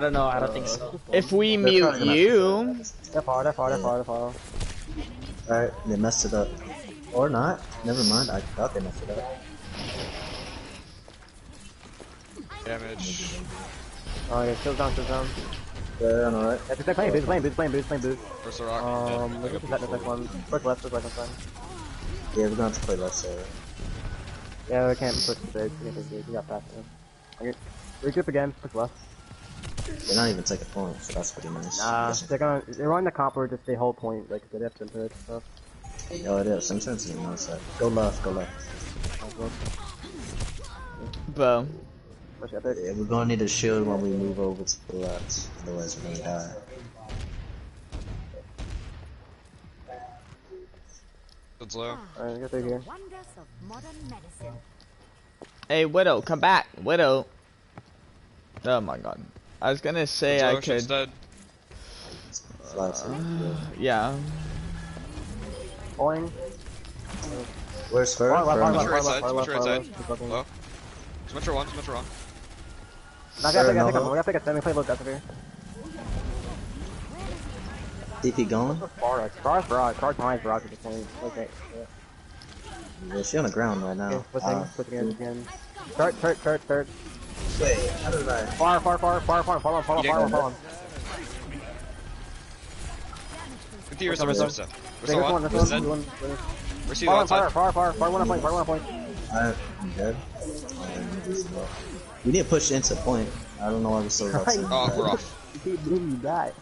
I don't know, I don't think so. If we mute you... They're far. Alright, they messed it up. Or not. Never mind, I thought they messed it up. Damage. Oh yeah, shield down. Yeah, I'm alright. Yeah, they're playing boost. Where's the rock? Look at that next one. First left, next one. Yeah, we're gonna have to play left side. Yeah, we can't push the bridge. We got past him. Okay. Regroup again, push left. They're not even taking points, so that's pretty nice. Nah, they're running the comp where just they hold point, like the depth into it and stuff. Oh, it is. I'm sensing it on the side. Go left. Bro. Yeah, we're gonna need a shield when we move over to the left, otherwise we're gonna die. It's low. Alright, get through here. Hey, Widow, come back. Widow. Oh my god. I was gonna say I could... Yeah. Pulling. Where's Fur? Right side. Low. Symmetra one. We gotta take a semi play low depth here. DP going? Car's behind Brock at this point. Okay. Yeah, she on the ground right now. Flipping again. Start. Wait, how did I? Far. Follow him. Good years, Rissa. Where's he Far, one point. I'm dead. We need to push into point. I don't know why we're so rough. Oh, we're off. You die.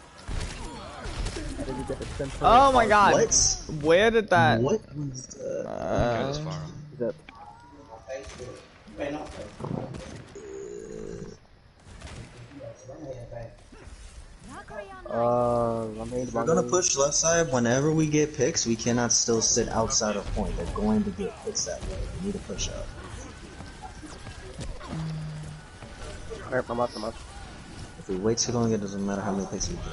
Oh my god. What? Where did that... What was Zip. We're gonna push left side. Whenever we get picks, we cannot still sit outside of point. They're going to get picks that way. We need to push out. Alright, I'm up. If we wait too long, it doesn't matter how many picks we get.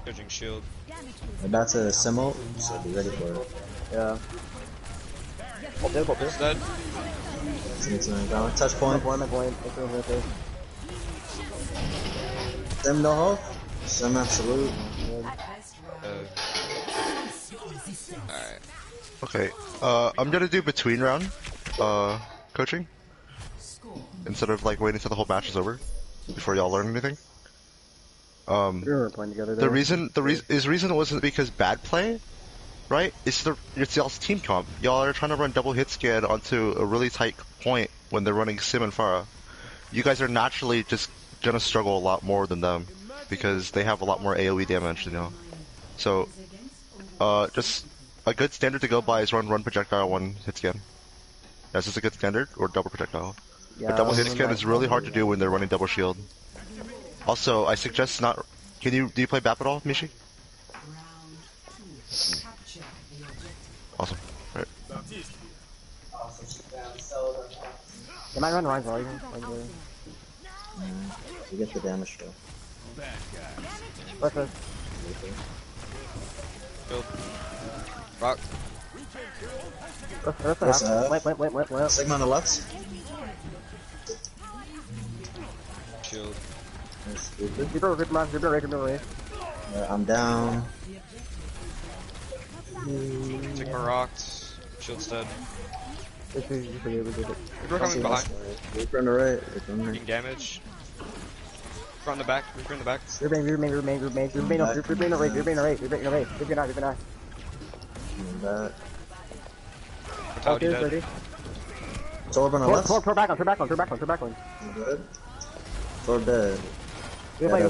Judging shield. We're about to simo, so be ready for it. Yeah. It's dead. Touch point. Sim no hope. Sim absolute. Alright. Okay, I'm gonna do between round, coaching. Instead of like waiting until the whole match is over before y'all learn anything. The reason it wasn't because bad play, right? It's y'all's team comp. Y'all are trying to run double hit scan onto a really tight point when they're running Sim and Pharah. You guys are naturally just gonna struggle a lot more than them because they have a lot more AoE damage, you know. So, just a good standard to go by is run projectile, one hit scan. Is this a good standard or double projectile? Yeah, a double hit scan is really hard to do when they're running double shield. Also, I suggest not. Do you play BAP at all, Mishi? Awesome. Right. You might run Ryan's volume. We get the damage though. Perfect. Shield. Rock. Wait. Sigma on the left. Shield. I'm down. Sigma rocked. Shield's dead. We're coming behind. Reaper on the right. Taking damage. Reaper on the back. Mortality dead. Torb on the left. Torb back on. Good. Torb dead. Play.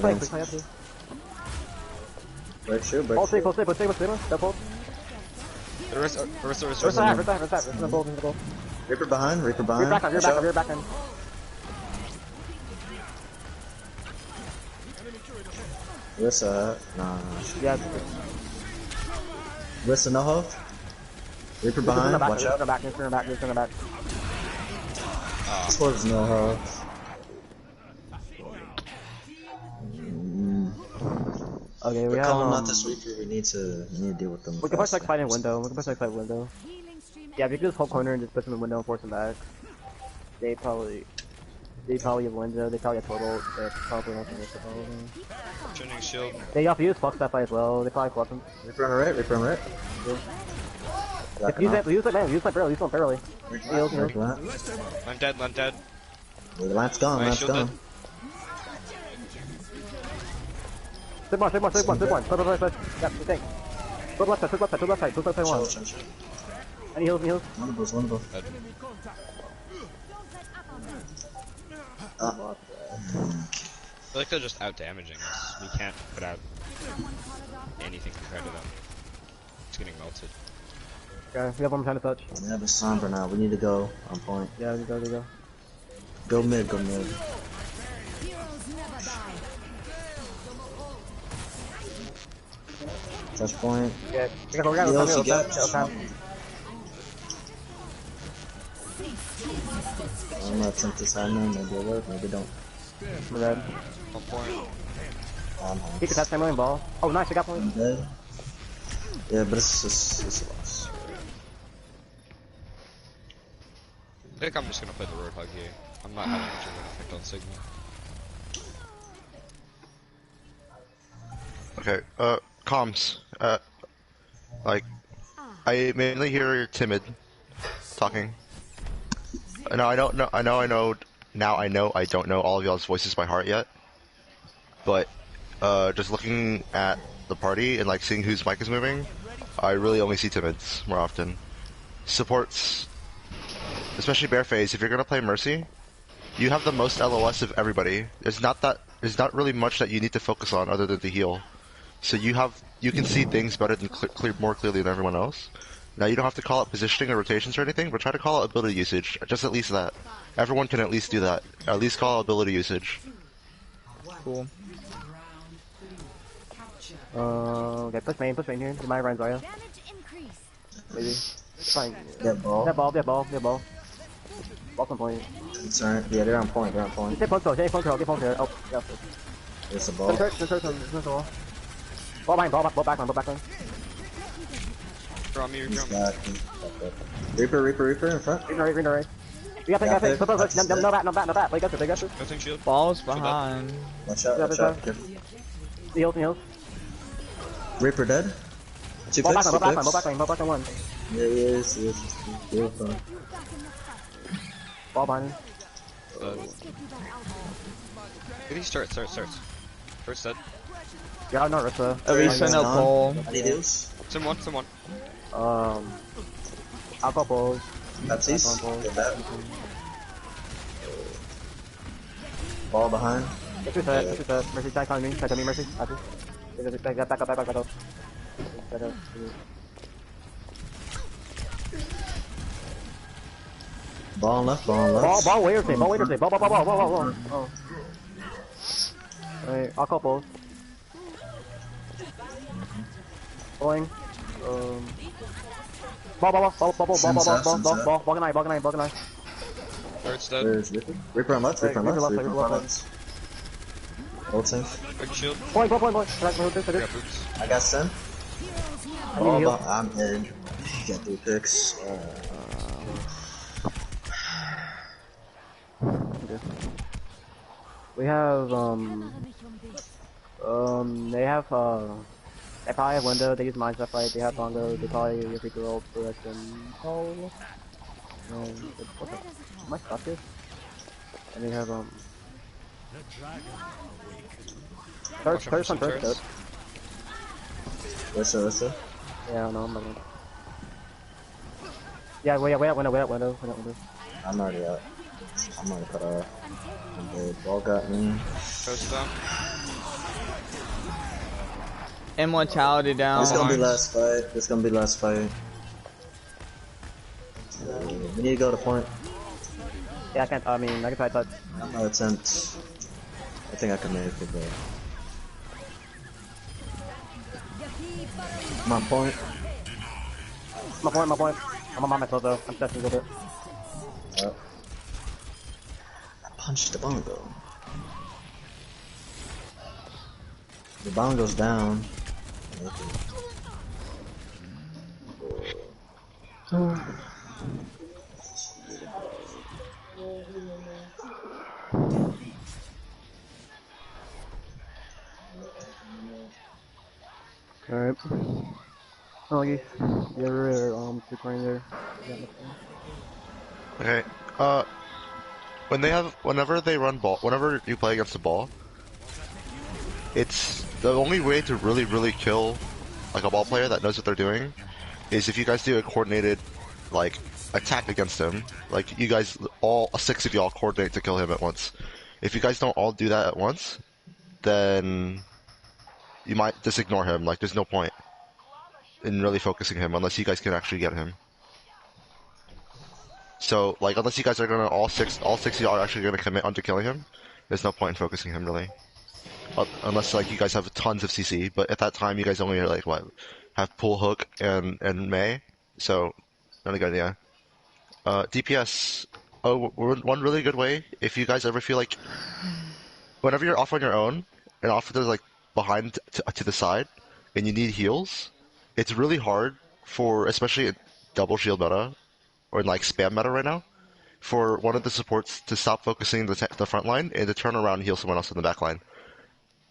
Break shield, break Hold shield. step hold. Restore. Reaper behind. You're back on. Rissa, nah. Yeah. Rissa no health. Reaper behind, watch out. Just turn back. Towards no health. Okay, we They're have calling not this Reaper, we need to deal with them. We can push like fight in window. Yeah, if you can just hold corner and just push them in window and force them back. They probably They probably have window, they probably have total, they probably won't miss it all. Turning shield. They also use flux that fight as well, they probably flux them. Reaper on the right, Reaper on the right. If use it, man, use it barely, use it barely. Heal. I'm dead, I'm dead. The lamp's gone, My lamp's shield gone. dead. Save one. Push. Yeah, you think. Go left side, left side one. Chill. Any heals, One of those. Dead. Uh, I feel like they're just out damaging us. We can't put out anything compared to them. It's getting melted. Okay, we have one time to touch. we have a Sombra now, we need to go on point. Yeah, we go. Go mid. Touch point. Yeah, we gotta Heals, you go. get. Okay. I'm gonna attempt this high now, maybe it'll work, maybe don't. We're dead. 1 point. I'm He can touch my million ball. Oh, nice, I got one. dead. Yeah, but it's a loss. I think I'm just gonna play the Roadhog here. I'm not having much of an effect on Sigma. Okay, comms. Like, I mainly hear timid talking. Now I don't know. Now I know I don't know all of y'all's voices by heart yet. But just looking at the party and like seeing whose mic is moving, I really only see timids more often. Supports, especially Bareface. If you're gonna play Mercy, you have the most LOS of everybody. There's not really much that you need to focus on other than the heal. So you can see things better than more clearly than everyone else. Now you don't have to call out positioning or rotations or anything, but try to call out ability usage. Just at least that. Everyone can at least do that. At least call out ability usage. Cool. Okay, push main here. You might run Zarya. Maybe. It's fine. Get ball. That ball. Ball's on point. Concern. Yeah, they're on point. Get punch here. Oh, yeah. There's a ball. There's ball. Ball back line. Draw me, He's draw me. got Reaper in front. Green right. We got pick. No bat. Play Guster. Nothing shield. Ball's behind. Watch out. Careful. Heals. Reaper dead. Two Ball picks. back line one. Yeah, he is. Beautiful. Ball behind. Did he start? First dead. Yeah, no, Rissa. Elisa no pole. Any deals? Someone. Alcohol balls. Pepsi's. Get that. Ball behind. It's reset. Mercy, tag on me. Tag on me, Mercy. Back up. Ball on left. Ball on left. Ball, waiter say. Ball. Oh. Alright, alcohol balls. Bowling. Ball, can I. Bird's dead. Where's Reaper? Reaper on left. Reaper on left. Ult sync. Big shield. Point. I got boots. I got Sen. I'm in. Get 3 picks. We have, they probably have window, they use mine stuff right, they have bongo, they probably use Reaper ult so I can call. What the? Am I stuck here? And they have, Third. Lissa. Yeah, no, I'm not gonna. Yeah, wait, window. I'm already out. I'm already cut off. Okay, ball got me. First down. Immortality down. This is gonna be last fight. We need to go to point. Yeah, I can try touch. I'm gonna attempt. I think I can make it, but I'm on point. My point. I'm on myself though, I'm testing a little bit. I punched the bongo. The bongo's down. Alright. Oh, I guess the other recording there. Okay. Whenever they run ball, whenever you play against the ball, it's the only way to really kill like a ball player that knows what they're doing is if you guys do a coordinated like attack against him. Like you guys, all 6 of y'all coordinate to kill him at once. If you guys don't all do that at once, then you might just ignore him. Like there's no point in really focusing him unless you guys can actually get him. So like unless you guys are gonna all six of y'all are actually gonna commit onto killing him, there's no point in focusing him really. Unless like you guys have tons of CC, but at that time you guys only like what have pull hook and May, so not a good idea. DPS. Oh, one really good way if you guys ever feel like whenever you're off on your own and off to like behind to the side and you need heals, it's really hard for especially in double shield meta or in like spam meta right now for one of the supports to stop focusing the front line and to turn around and heal someone else in the back line.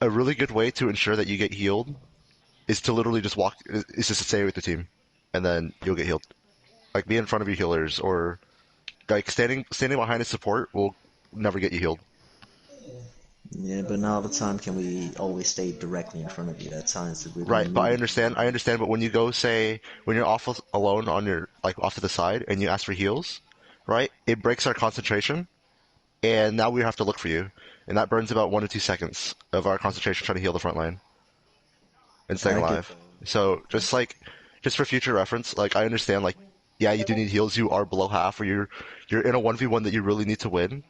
A really good way to ensure that you get healed is to literally just is just to stay with the team, and then you'll get healed. Like be in front of your healers, or like standing behind a support will never get you healed. Yeah, but not all the time can we always stay directly in front of you. At times, we Right, but I understand. But when you go when you're off alone on your like off to the side and you ask for heals, right? It breaks our concentration, and now we have to look for you. And that burns about 1 to 2 seconds of our concentration trying to heal the front line and staying alive. So just for future reference, like I understand, like yeah, you do need heals. You are below half, or you're in a 1v1 that you really need to win,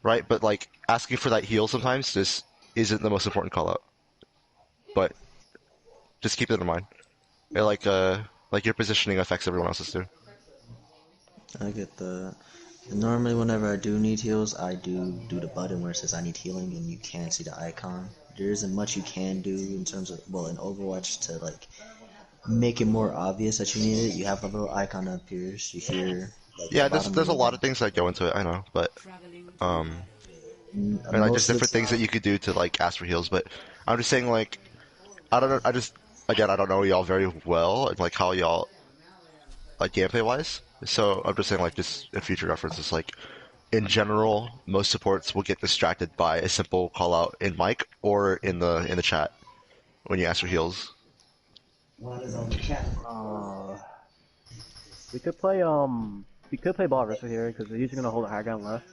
right? But like asking for that heal sometimes just isn't the most important call out. But just keep it in mind. And like your positioning affects everyone else's too. I get that. Normally, whenever I do need heals, I do the button where it says I need healing, and you can't see the icon. There isn't much you can do in terms of, well, in Overwatch to like make it more obvious that you need it. You have a little icon that appears. You hear. Like, Yeah, there's a lot of things that go into it. I know, but and like there's different things that you could do to like ask for heals. But I'm just saying, like I don't know. I don't know y'all very well, and like how y'all like gameplay wise. So I'm just saying, like, just in future references, like, in general, most supports will get distracted by a simple call out in mic or in the chat when you ask for heals. We could play ball versus here because they're usually gonna hold a high ground left,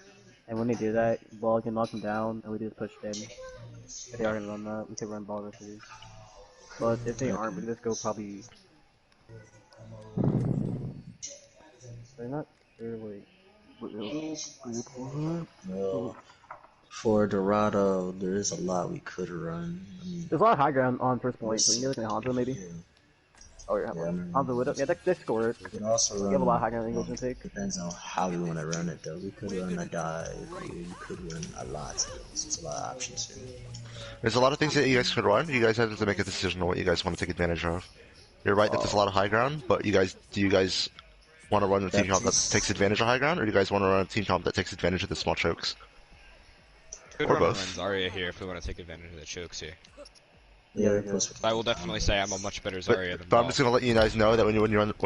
and when they do that, ball can knock them down, and we just push them. If they are gonna run that, we could run ball versus. But if they aren't, we just go probably. They're not sure, For Dorado, there is a lot we could run. I mean, there's a lot of high ground on first point, so we can get like Hanzo maybe. Oh, yeah, Hanzo with it. Yeah, they score it. We can also run. We have a lot of high ground angles to take. Depends on how we want to run it, though. We could run a dive. We could run a lot. There's a lot of options here. There's a lot of things that you guys could run. You guys have to make a decision on what you guys want to take advantage of. You're right that there's a lot of high ground, but do you guys want to run a team comp that takes advantage of high ground, or do you guys want to run a team comp that takes advantage of the small chokes? Could or run both. Zarya here if we want to take advantage of the chokes here. Yeah, I will definitely say I'm a much better Zarya than But I'm just gonna let you guys know that when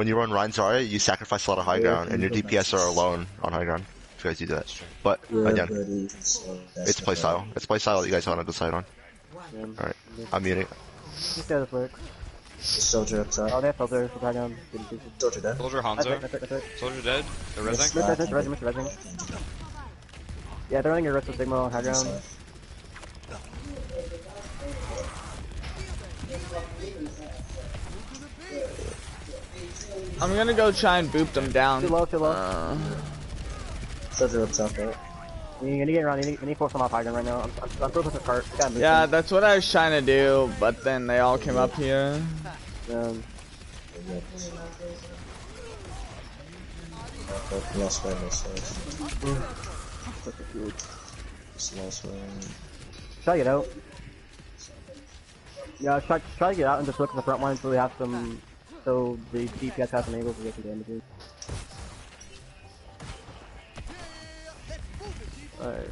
you run Ryan Zarya, you sacrifice a lot of high ground, and your DPS are alone on high ground. If you guys do that, but again, it's playstyle. It's playstyle that you guys want to decide on. All right, I'm muting. This guy just works. Soldier up top. Oh, they have filters for high ground. Soldier dead. Soldier Hanzo. Soldier dead. They're rezzing. Rezzing. Yeah, they're running a rest of Sigma on high ground. I'm gonna go try and boop them down. Too low. Soldier up top, right? You need to get around. You need to force them off high ground right now. I'm throwing the cart. Yeah, that's what I was trying to do, but then they all came up here. Try to get out. Yeah, try to get out and just look at the front line so we have some. So the DPS has some angles to get some damages. Alright.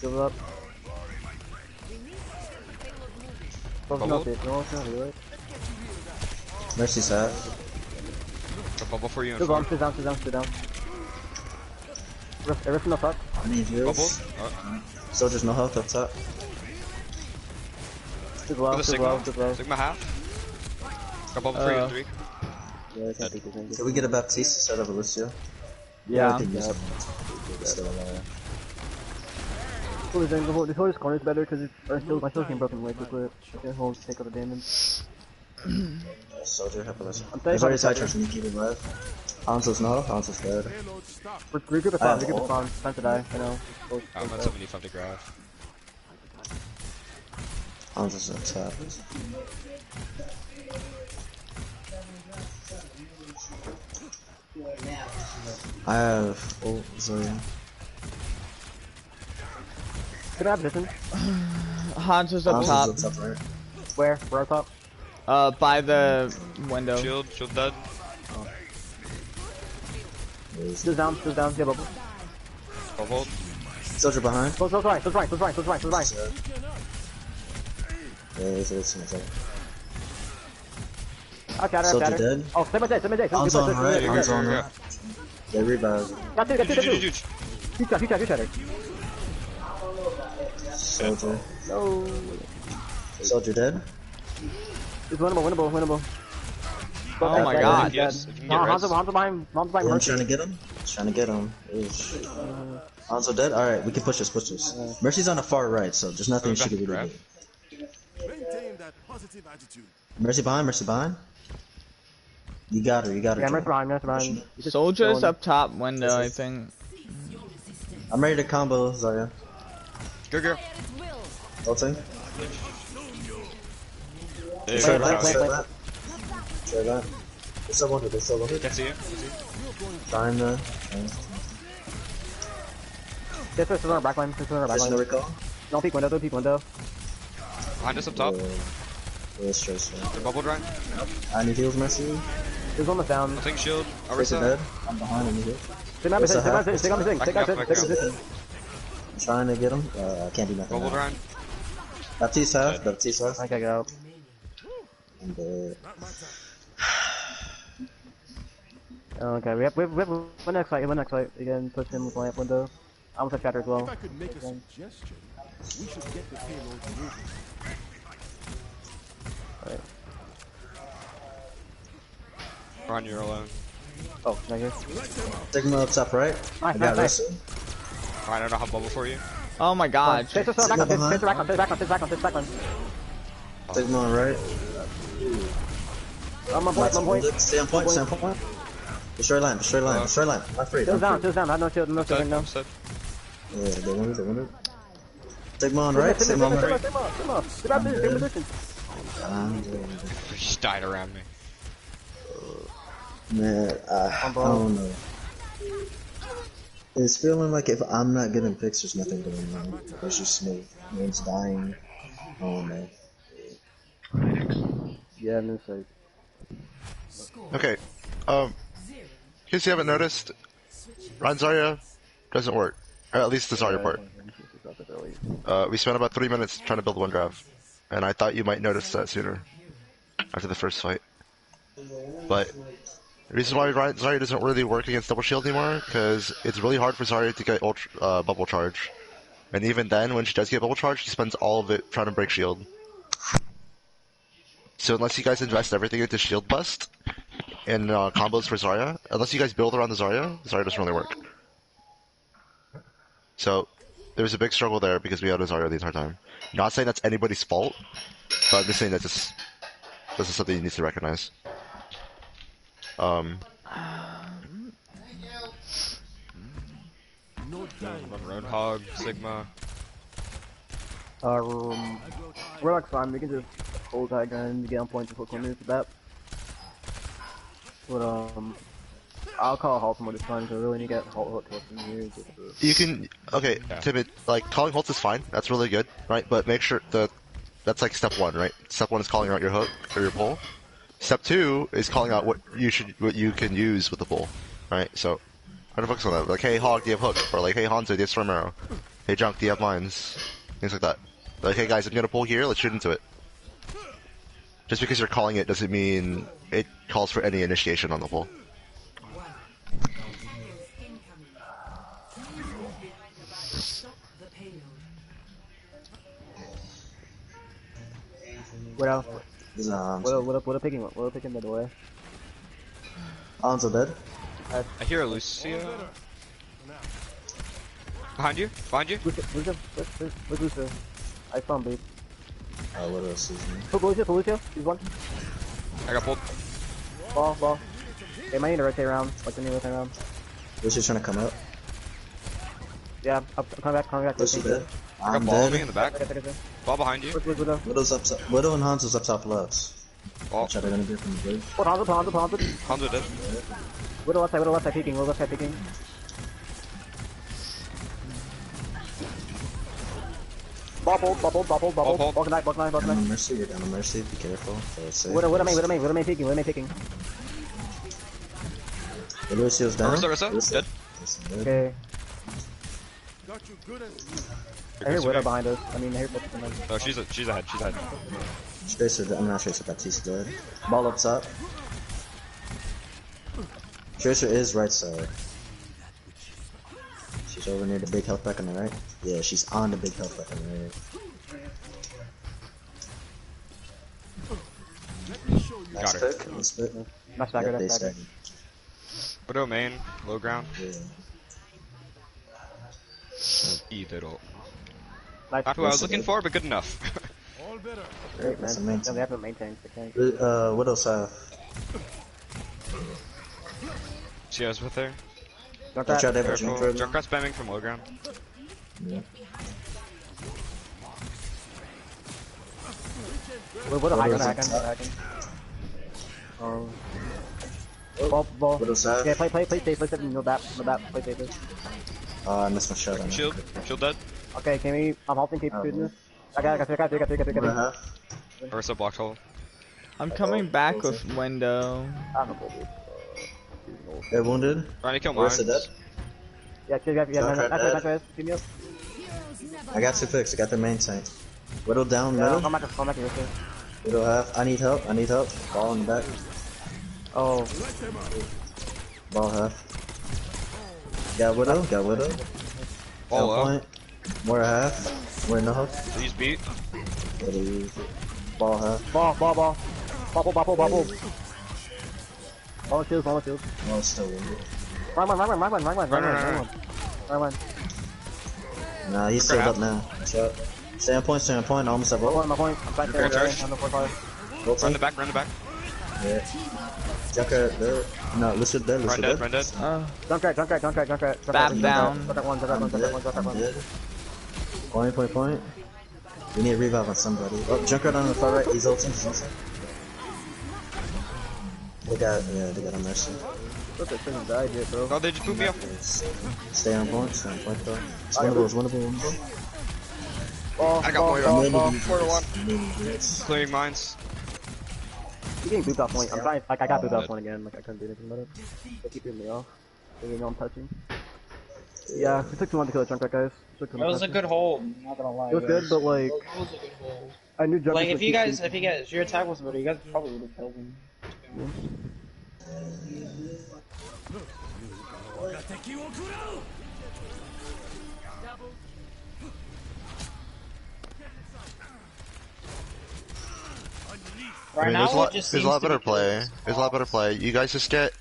Give it up. Bubble? Mercy's half. A bubble for you and Sit four. down, sit down, sit down. Rift no fuck. I need Bubble? heals. Oh, Soldier's no health up top. Sit for low, the sit Sigma. low, sit low. Sigma half. Got bubble for you and 3. Yeah, I can't take this thing. Can we get a Baptiste instead of a Lucio? Yeah. I think use someone. Still alive. The whole corner is better because my shield came broken way too quick. The whole take all the damage. Soldier, help us. I'm There's sorry, already side charge, can you keep it alive? Hanzo's no, Hanzo's dead. Regroup at farm, regroup at farm. Time to die, I know. I'm at 75 to grab. Hanzo's up top. I have. Oh, sorry. Can I have vision? Hanzo's up top. Hanzo's up top, right? Where? We're up top? By the window. Shield dead. Still down, yeah, bubble. Bubble. Soldier behind. Close right. Yeah, it's I'll Soldier shatter. dead. Oh, stay my day. Hanzo on right, Hanzo on right. They revive. Got two. Huge. Huge shatter. Soldier. No. Soldier dead. It's winnable. Oh my god. Yes, if you can get Hanzo res. behind I'm Mercy. trying to get him. Hanzo dead? Alright, we can push this. Mercy's on the far right, so there's nothing she can really do. Maintain that positive attitude. Mercy behind. You got her. Yeah, Mercy behind. Soldier's up top window, I think. I'm ready to combo Zarya. Go. Ulting. There Try you go. that. They're still under. Can't see you. Trying to. This is our backline. There's no recall. Don't peek window. Behind us up top. Yeah, straight. The bubble dry. I need heals, Mercy. There's almost down. I think shield. Tracer Arisa. dead. I'm behind him. Take my position. Take position. I'm trying to get him. I can't do nothing. Bubble dry. Baptiste half. I gotta go. I'm dead. Okay, we have one next fight. Again, push him with lamp window. I almost have shatter as well. If I could make a suggestion, we should get the payload moving. Alright. Ron, you're alone. Oh, negative. Sigma up top right. I got Nice. Russell. Alright, I don't have bubble for you. Oh my god. Back on. Sigma on right. I'm on point. Stay on point. Destroy line. Not free. Still down. I have no shield, no shield, no. Set. Yeah, they wanted. Sigma on right. Sigma on right. Get out there, take position. You just died around me. Man, I don't know. It's feeling like if I'm not getting picks, there's nothing going on. It's just me. Man's dying. Oh man. Yeah, I'm inside. Okay. In case you haven't noticed, Run Zarya doesn't work. Or at least the Zarya part. We spent about 3 minutes trying to build one draft. And I thought you might notice that sooner. After the first fight. But the reason why Zarya doesn't really work against double shield anymore, because it's really hard for Zarya to get bubble charge. And even then, when she does get bubble charge, she spends all of it trying to break shield. So unless you guys invest everything into shield bust and combos for Zarya, unless you guys build around the Zarya doesn't really work. So there was a big struggle there because we had a Zarya the entire time. Not saying that's anybody's fault, but I'm just saying that this is something you need to recognize. Roadhog, Sigma. We're like fine, we can just hold high ground to get on point to put corners with that. But I'll call halt more this time because I really need to get halt hook in here. You can, okay, Yeah. Timid, like, calling holds is fine, that's really good, right? But make sure that's like step one, right? Step one is calling out your hook, or your pull. Step two is calling out what you can use with the pull, right? So, try to focus on that. Like, hey, Hog, do you have hook? Or like, hey, Hanzo, do you have Storm Arrow? Hey Junk, do you have mines? Things like that. Like, hey guys, I'm gonna pull here, let's shoot into it. Just because you're calling it doesn't mean it calls for any initiation on the pull. Widow. He's Widow picking the door. Hanzo dead. I hear a Lucio. Behind you? Behind you? Lucio. I found bleed. What else is me? Put Lucio. He's one. I got pulled. Ball. They might need to rotate around, like the new rotate around. Lucy's trying to come out. Yeah, come back. Lucy dead. I got I'm ball on me dead. in the back. Ball behind you. Widow. Widow's up top. Widow and Hanzo's up top left. Ball. Try to gonna get from the bridge. Hold Hanzo. Hanzo dead. Widow left side peeking. Ball pulled. Ball. Ball tonight. Down on Mercy, you're down on Mercy, be careful. Widow main peeking. Lucio's down. Orisa, dead. Okay. Got you good as I hear Widow behind us. I hear both of them. Oh, she's ahead. Tracer, I'm not Tracer, Baptiste dead. Ball up top. Tracer is right side. She's over near the big health pack on the right. Yeah, she's on the big health pack on the right. Got her. Nice pick. Nice Yep, backer, they that's backer. started. Widow main, low ground. Yeah. Little. Nice. Not who I was looking for, but good enough. all better. Great, That's man. amazing. They have to maintain the tank. What else have? She has with her. Junkrat. Try to have a Careful. jump Junkrat spamming from low ground. Yeah. Widow hacking. Ball. What else have? Yeah, play safe. No bat. Play safe. I missed my shot on Shield dead. Okay, can we? I'm halting keep shooting this. I got three. What I have? Orisa blocked hole. I'm coming back with window. I don't know. They're wounded. Trying to kill Where's mine. it dead? Yeah, keep me up. I got 2 picks. I got the main tank. Widow down, Yeah, middle. come back here. Widow half. I need help. Ball in the back. Oh, Ball half. Got Widow. Ball Down up. point. More half. We're in the hook. Please beat. Widow. Ball half. ball. Ball shields. Oh, it's still wounded. Run. Nah, he's Crap. sealed up now. Shot. Stay on point. Almost at One roll. my point. I'm back there. Fair charge. On the 4-5. Roll Run the time. back. Yeah. Junker there. No, Lucid there. Run dead. Junkrat. Back down. Junkrat one. Point. We need a revive on somebody. Oh, Junker on the far right. He's ulting. They got a Mercy. Look at this guy here, bro. No, they just boot me up. Stay on point though. It's winnable. I got more. Ball. 4-1. Clearing mines. You're getting booped off point. I'm trying. Like I got booped off point again. Like I couldn't do anything about it. They keep hitting me off. They know I'm touching. Yeah, it took too long to kill the Junkrat guys. That was a good hold, not gonna lie. It was good, but like It was a good hold. I knew Junkrat. Like if you guys, your attack was better, you guys probably would have killed him. Right now, it just there's a seems lot to better be play. kills. There's a lot better play. You guys just get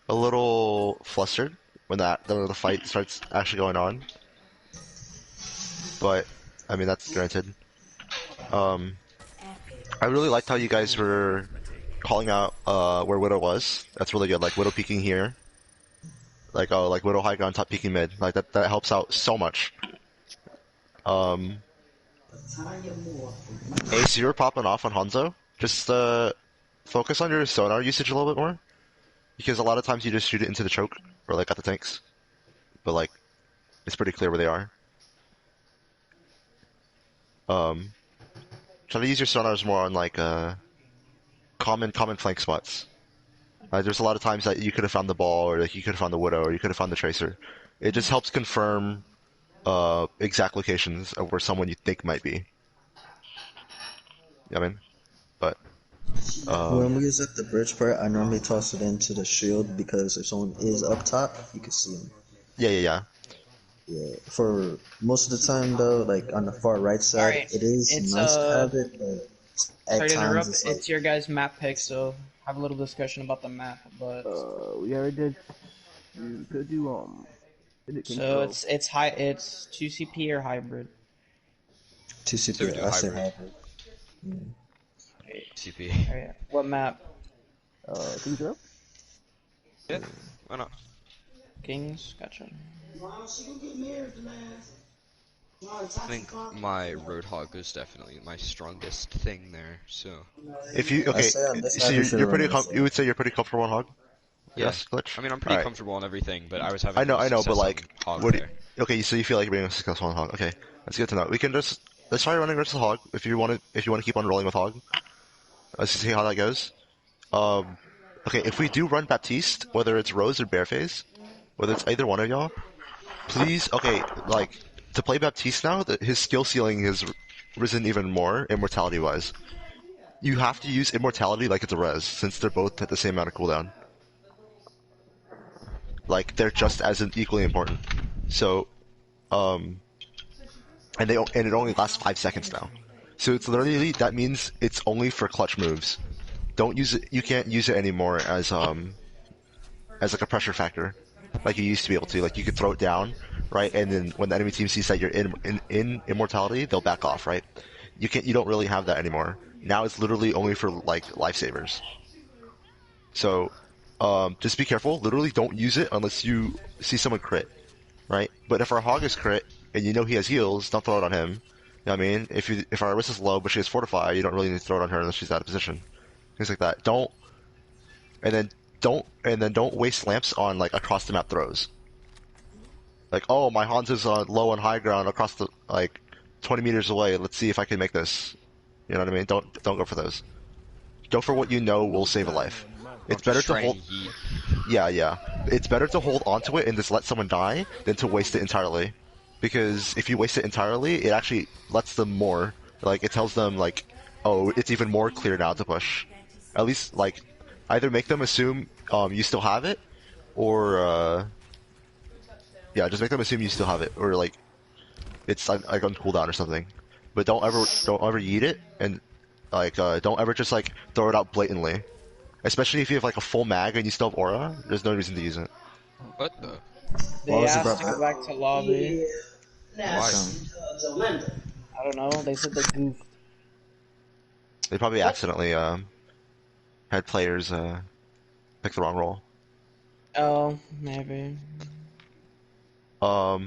a little flustered when the fight starts actually going on. But I mean that's granted. I really liked how you guys were calling out where Widow was. That's really good. Like Widow peeking here. Like Widow high ground, top peeking mid. Like that helps out so much. Ace, you were popping off on Hanzo. Just focus on your sonar usage a little bit more, because a lot of times you just shoot it into the choke or like at the tanks, but like it's pretty clear where they are. Try to use your sonars more on like common flank spots. There's a lot of times that you could have found the ball, or like you could have found the Widow, or you could have found the Tracer. It just helps confirm exact locations of where someone you think might be. You know what I mean? But When we is at the bridge part, I normally toss it into the shield because if someone is up top, you can see them. yeah. Yeah. For most of the time though, like on the far right side, Alright, it is it's nice to have it, but at sorry to times interrupt. it's like, It's your guys' map pick, so have a little discussion about the map. But We already did. You could do is it King's so Row? it's high. It's 2CP or hybrid. So we TCP. do I say hybrid. hybrid. CP. Alright, what map? King's Row? Yeah, why not? Kings. Gotcha. I think my Roadhog is definitely my strongest thing there, so... if you I say on this so side we should you're pretty run you would say you're pretty comfortable on Hog? Yeah. Yes, Glitch? I mean, I'm pretty Alright. comfortable on everything, but I was having I know, but success like, on Hog what do there. okay, so you feel like you're being successful on Hog. Okay, that's good to know. We can just, let's try running versus Hog, if you want to keep on rolling with Hog. Let's see how that goes. Okay, if we do run Baptiste, whether it's Rose or Bareface, whether it's either one of y'all, please, okay, like, to play Baptiste now, his skill ceiling has risen even more, immortality-wise. You have to use immortality like it's a res, since they're both at the same amount of cooldown. Like, they're just as equally important. So, and it only lasts 5 seconds now. So it's literally, that means it's only for clutch moves. Don't use it, you can't use it anymore as like a pressure factor. Like you used to be able to. Like you could throw it down, right? And then when the enemy team sees that you're in immortality, they'll back off, right? You don't really have that anymore. Now it's literally only for like lifesavers. So, just be careful. Literally don't use it unless you see someone crit, right? But if our Hog is crit and you know he has heals, don't throw it on him. You know what I mean? If our Iris is low but she has Fortify, you don't really need to throw it on her unless she's out of position. Things like that. And then don't waste lamps on like across the map throws. Like, oh, my Hans is on low and high ground across the like 20 meters away. Let's see if I can make this. You know what I mean? Don't go for those. Go for what you know will save a life. It's better to hold. Yeah. It's better to hold onto it and just let someone die than to waste it entirely. Because if you waste it entirely, it actually lets them more. Like it tells them like, oh, it's even more clear now to push. At least like, either make them assume you still have it, or yeah, just make them assume you still have it, or like it's like on cooldown or something. But don't ever yeet it, and like don't ever just like throw it out blatantly. Especially if you have like a full mag and you still have aura, there's no reason to use it. What the? They What was it, asked to bro? go back to lobby. Why? I don't know. They said they goofed. They probably accidentally had players pick the wrong role. Oh, maybe. Let's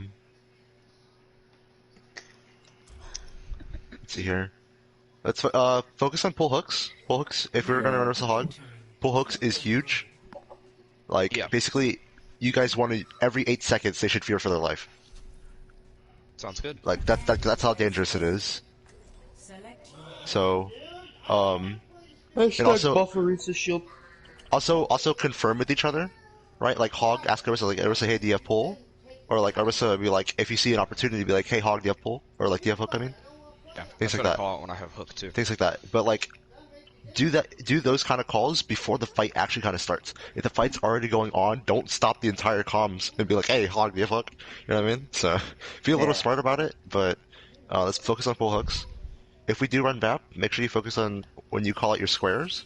see here. Let's focus on pull hooks. Pull hooks. If we're gonna run versus Hog, pull hooks is huge. Like Yeah. basically, you guys want to every 8 seconds they should fear for their life. Sounds good. Like that's how dangerous it is. So, and also Bufferisa shield. also confirm with each other, right? Like Hog, ask Arissa, like Arissa, hey, do you have pull? Or like Arissa, be like, if you see an opportunity, be like, hey, Hog, do you have pull? Or like, do you have hook? I mean, Yeah, Things that's like what I that. call it when I have hook too. things like that. But like, do those kind of calls before the fight actually kind of starts. If the fight's already going on, don't stop the entire comms and be like, hey, Hog, do you have hook? You know what I mean? So, be a little smart about it, but let's focus on pull hooks. If we do run BAP, make sure you focus on when you call out your squares.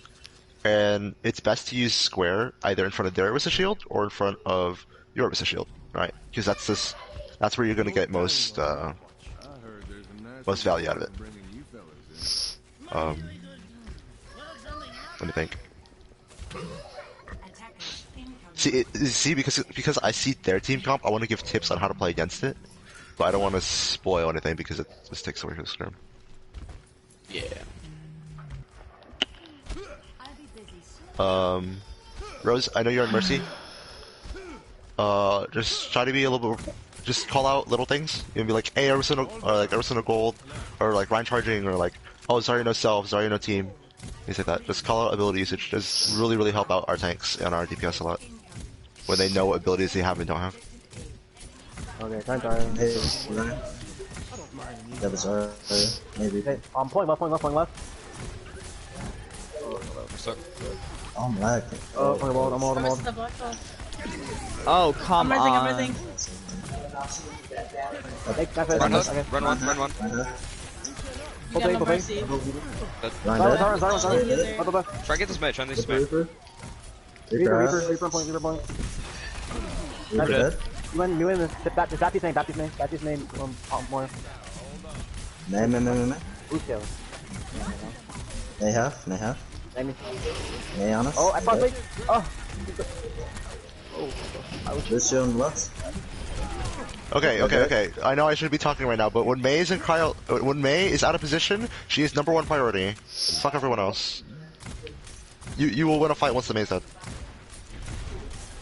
And it's best to use square either in front of their Orisa shield or in front of your Orisa shield, right? Because that's where you're going to get most value out of it. Let me think. See, because I see their team comp, I want to give tips on how to play against it, but I don't want to spoil anything because it just takes away from the scrim. Yeah. Rose, I know you're on Mercy. Just try to be a little bit. Just call out little things. You can be like, "Hey, Arisa no gold," or like Ryan charging, or like, "Oh, sorry, no self, sorry, no team." Things like that. Just call out ability usage. Does really help out our tanks and our DPS a lot when they know what abilities they have and don't have. Okay, time. Hey, Ryan. That was maybe. Okay, I'm pulling left. What's up? Oh, I'm lagging. Oh, I'm on. Where's the black hole? Oh, come I'm on. rising. Run hook, Okay. run one. You got no mercy. Sorry. Try and get this mate, try and get this mate. Reaper point. Reaper dead. You win. Baptist name, more. Man. Lucio. They have. Name me. May on us. Oh, I found it. Oh. Lucio on the left. Okay. I know I shouldn't be talking right now, but when May is when May is out of position, she is number 1 priority. Fuck everyone else. You will win a fight once the May's dead.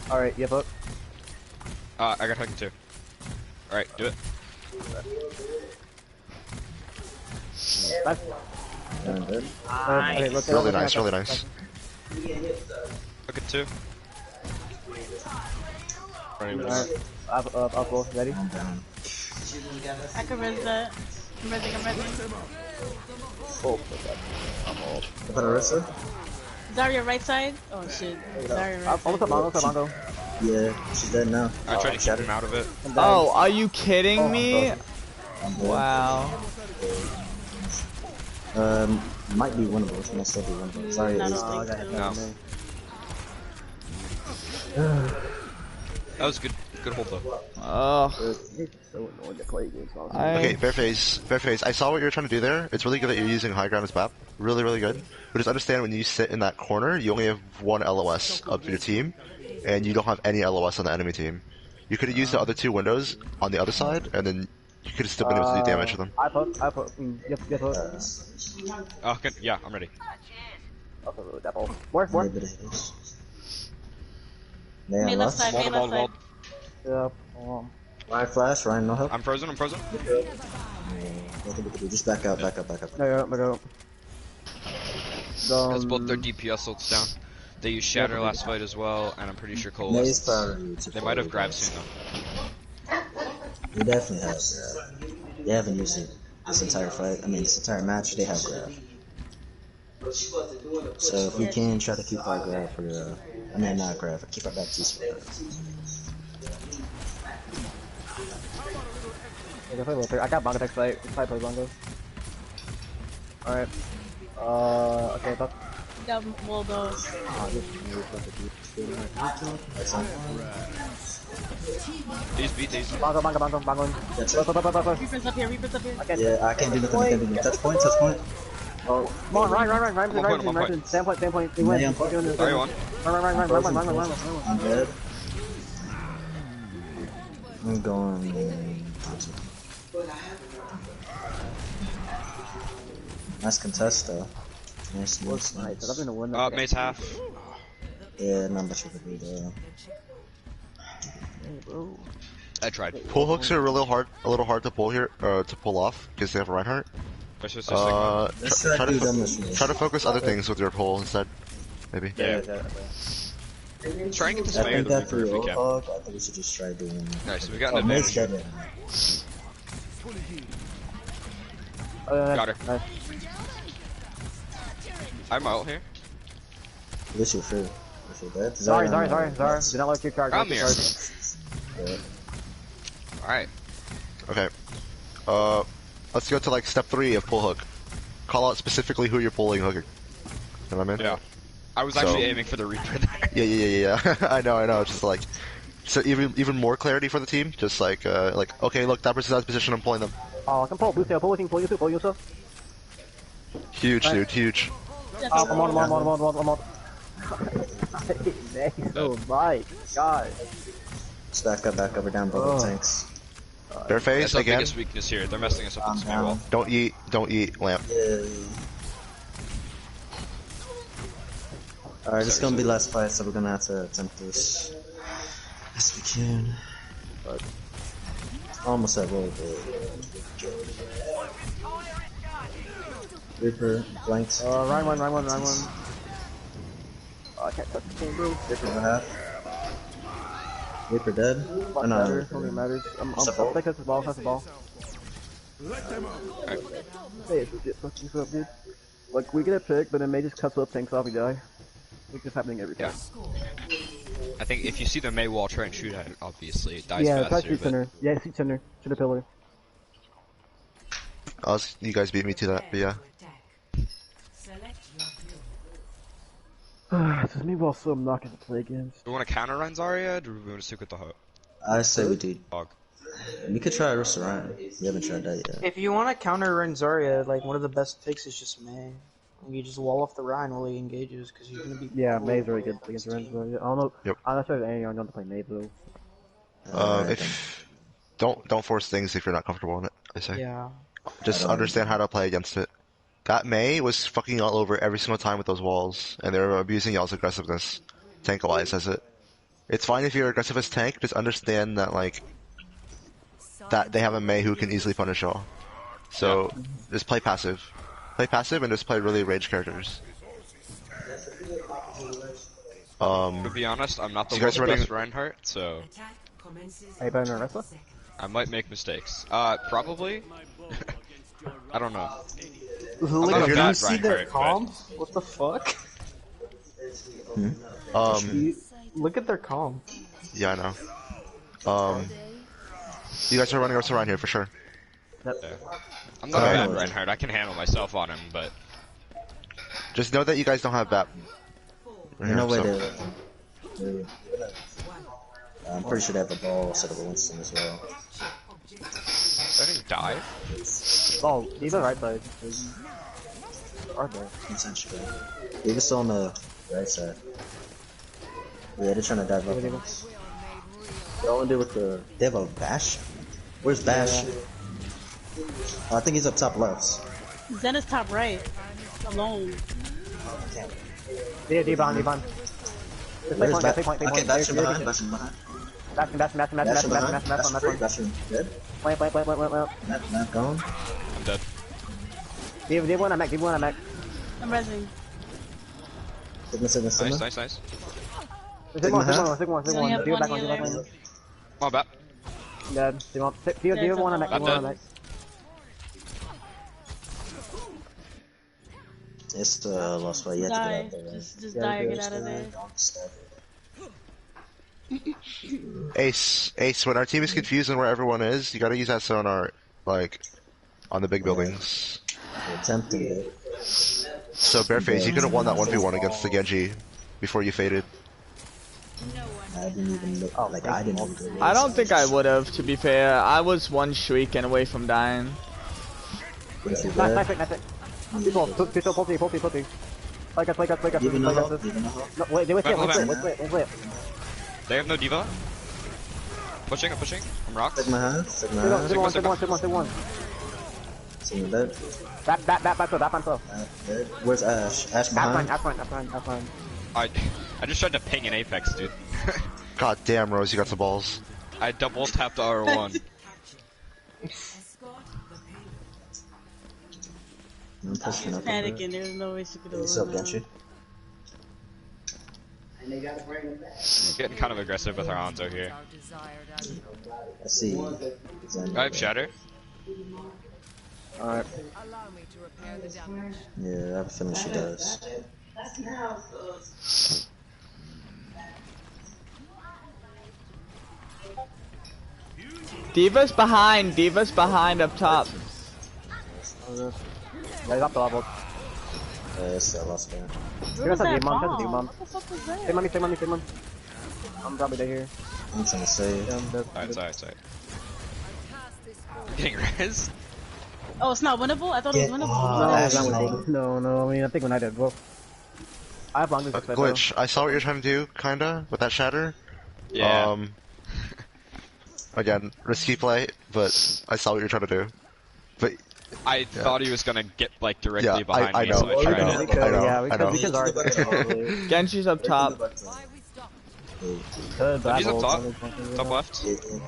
Alright, you have hook. I got hooked too. Alright, do it. Nice. Okay, Really nice. Hook it too. Alright, I'll go. Ready? I'm down. I can res that. I'm resing. Oh, How about Arissa? Zarya right side? Oh shit. Zarya right almost a Mongo. Yeah, she's dead now. I tried to keep him out of it. Oh, are you kidding me? I'm dead. Wow. Might be winnable. It might still be winnable. Sorry, Not Ace. all No. That was good hold though. Oh. So annoying to play against. Okay, Fairface, I saw what you're trying to do there. It's really good that you're using high ground as BAP. Really good. But just understand when you sit in that corner, you only have 1 LOS of your team, and you don't have any LOS on the enemy team. You could have used the other 2 windows on the other side, and then you could have still been able to do damage to them. I put. Yep. Oh, good. Yeah, I'm ready. More. Maybe it is. May May on left left. side, May left side. Yep. Ryan flash. Ryan no help. I'm frozen. Nothing we can do. Just back out. Go. That's both their DPS ults down. They used Shatter last fight as well, and I'm pretty sure May's Coalesce. priority. They might have grabbed soon though. They definitely have grab. They haven't used it this entire fight. I mean, this entire match, they have grab. So if we can try to keep our grab for not grab, but keep our Baptiste for I got Bongo next fight. Let's probably play Bongo. Alright. Okay, top. Got Waldos. These beat these. Bongo. That's Go. Reaper's up here. Yeah, I can't do nothing. Touch point. Oh, come on, Ryan. I'm on point. Same point. We win. Yeah, I'm point. Are you on? Run. I'm dead. I'm going. Nice contest though. Nice. I'm gonna win that. Mate's half. Yeah, not much of a do though. I tried. Pull hooks are a little hard to pull here, to pull off, because they have a Reinhardt. Let's just Try to focus other things with your pull instead, maybe. Yeah. Try and get this I May or think the that Reaper if for we can. Hog, I think we should just try doing. Nice, we got an May's advantage. dead. Got her. Nice. I'm out here. Lucio free. Lucio dead. Sorry. Do not let your charge. Come here. Yeah. Alright. Okay. Let's go to like step 3 of pull hook. Call out specifically who you're pulling hooking. You know what I mean? Yeah. I was actually aiming for the Reaper there. Yeah. I know. Just like, so even more clarity for the team. Just like okay, look, that person's out of position. I'm pulling them. Oh, I can pull Lucio. Pull Lucio. Huge, dude. Huge. I'm on. Oh my god. Just back up. We're down both tanks. Bare face That's our again. biggest weakness here. They're messing us up I'm with spam wall. Don't eat, lamp. Yeah. Alright, this is gonna be last fight, so we're gonna have to attempt this as we can. But almost at roll. Reaper blanked. Ryan one. Oh, I can't touch the game, bro. Reaper in half. Wait for dead. Oh, Fuck no. matters, only matters. I'm take this ball, pass the ball. Hey, it's legit fucking up, dude. Like, we get a pick, but then May just cuts up, tanks off, we die. It's just happening every time. I think if you see the Mei wall, try and shoot at it, obviously. It dies Yeah, try faster, shoot but... center. Yeah, shoot center. Shoot a pillar. You guys beat me to that, but yeah. This is me while so I'm not gonna play games. Do we want to counter run Zarya, or do we want to stick with the hook? I say we do. Hog. We could try Restaurant. We haven't tried that yet. If you want to counter Renzaria, like one of the best picks is just Mei. You just wall off the Rhine while he engages, because you're gonna be. Yeah, May's very good against Renzo. I don't know. Yep. I'm not sure if any are going to play May though. If don't force things if you're not comfortable in it. I say. Yeah. Just understand how to play against it. That Mei was fucking all over every single time with those walls, and they were abusing y'all's aggressiveness. Tank-wise as it. It's fine if you're aggressive as tank, just understand that like that they have a Mei who can easily punish y'all. So just play passive. Play passive and just play really ranged characters. To be honest, I'm not the world's best Reinhardt, so Are you better than Ressa? I might make mistakes. Probably. I don't know. Look, not a you bad see their Reinhardt, comms? What the fuck? Look at their comm. Yeah, I know. You guys are running us around here for sure. I'm not a bad Reinhardt. I can handle myself on him, but Just know that you guys don't have that. No way I'm pretty sure they have a ball instead of a Winston as well. I think die. Oh, he's on the right side. Are there? Essentially. He was still on the right side. Yeah, they're trying to dive up on us. They only do with the... They have a Bash? Where's Bash? Yeah. Oh, I think he's up top left. Zen is top right. Alone. Yeah, D-Bond. Where's Bash? Okay, Bash in behind, Bash in behind. Bash in dead. Wait. Map gone. I'm dead. D1 on Mac. I'm resing. Sigma. Nice. Sig one. We only have D1 back one on. healer. Oh, back. Dead. D1 on Mac. D1 on Mac. It's the lost fight. You have to get out there, right? Just die or get out of there. Ace, when our team is confused on where everyone is, you gotta use that sonar, like, on the big buildings. We're attempting it. So, Bareface, you could have won that 1v1 against the Genji before you faded. I didn't even look. I didn't even I don't think I would have, to be fair. I was one shrieking away from dying. Nice it. Pistol, pullty. Like us. Even No, wait, Wait. wait. They have no diva. I'm pushing. I'm rocked. Sigma hand. Sig one. Sigma dead. Back on. Dead. Where's Ash? Ash behind. Fine. I just tried to ping an Apex, dude. God damn, Rose, you got some balls. I double tapped R1. I'm pushing up. Panicking. There's no way she could have What's up, run Genshin? Getting kind of aggressive with our Hanzo here. I see. I have Shatter. Alright. Yeah, I have a feeling she does. Diva's behind up top. Yeah, got the level. It's the last guy. Where was that Demon, bomb? Demon. What the fuck was that? Stay money. I'm probably dead here. I'm trying to save. Yeah, I'm dead. Alright. Getting res? Oh, it's not winnable? I thought it was winnable. No, I mean, I think when I did, well. I have long distance. Glitch, I saw what you're trying to do, kinda, with that shatter. Yeah. Again, risky play, but I saw what you're trying to do. But I thought he was gonna get like directly behind I me, know. so I tried I it. know. Yeah, because our Genji's up top. He's up top. Top left.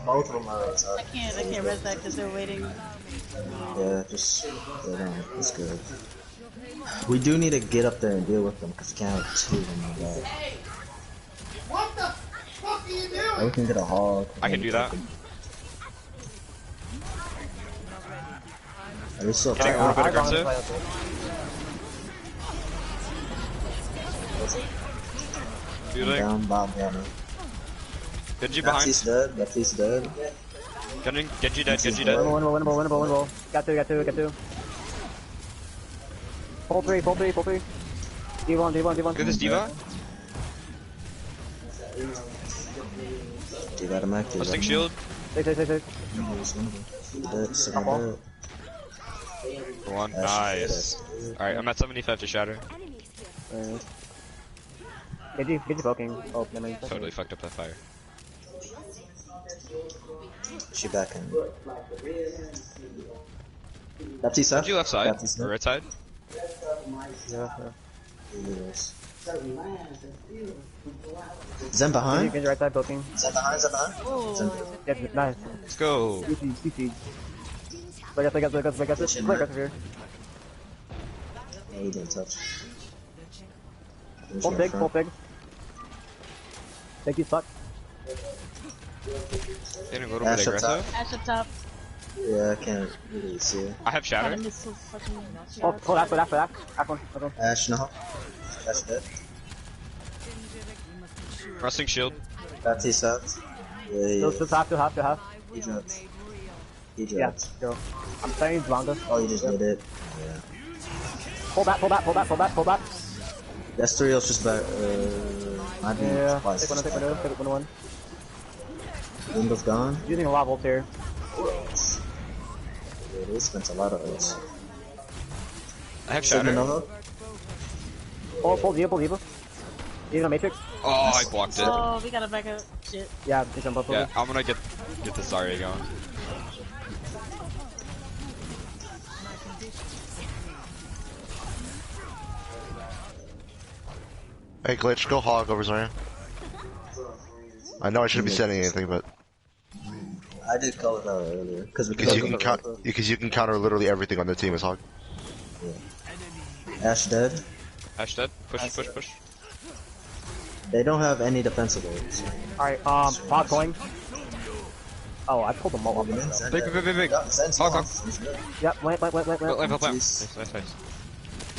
Both of them are up top. I can't res that because they're waiting. Yeah, just get on. It's good. We do need to get up there and deal with them because we can't have two of them like that. What the fuck are you doing? Oh, we can get a hog. I can do that. Are we still Getting a little bit aggressive. Feeling. Down, Bob, Banner. Genji behind. Baptiste's dead. Baptiste's dead. Genji dead. Genji dead. Winnable. Got two. Pull three. D1. Get this diva. D.Va to Mac. Busting shield. Take. Dead. One. Nice. Alright, I'm at 75 to shatter. Get you poking. Oh, never mind. Totally fucked up that fire. She back in. Baptiste Genji left side. Baptiste Or right side. Yeah. Yes. Zen behind? Get your right side poking. Zen behind? Zen. Yeah, nice. Let's go. CC. Break us here. Oh, he didn't touch. Pull big. Take you stuck. Getting a little bit Ash up top. aggressive. Ash up top. Yeah, I can't really see it. I have shatter. Kevin is so fucking Oh, that. That one. Ash, no. Ash dead. Rusting shield. Baptiste out. Yeah. Still half. He dropped. Yeah, go. I'm starting Blanca. Oh, you just did it. Yeah. Pull back. That's 3 else just back. Might be Yeah, twice. take one. Window's gone. Using a lot of ult here. Yeah, they spent a lot of ults. I have Sigma shatter. Nova. Pull D.Va. D.Va Matrix. Oh, I blocked it. Oh, we gotta back up. Shit. Yeah, take them both. Yeah, I'm gonna get the Zarya going. Hey, Glitch, go hog over Zarya. I know I shouldn't be saying anything, but I did call it out earlier because you can counter literally everything on their team as hog. Ash dead. Ash dead. Push. They don't have any defensive ults. Alright, hog going. Oh, I pulled them all up. Big. Zen's Hog. Yep, wait. Plant. Nice. Nice.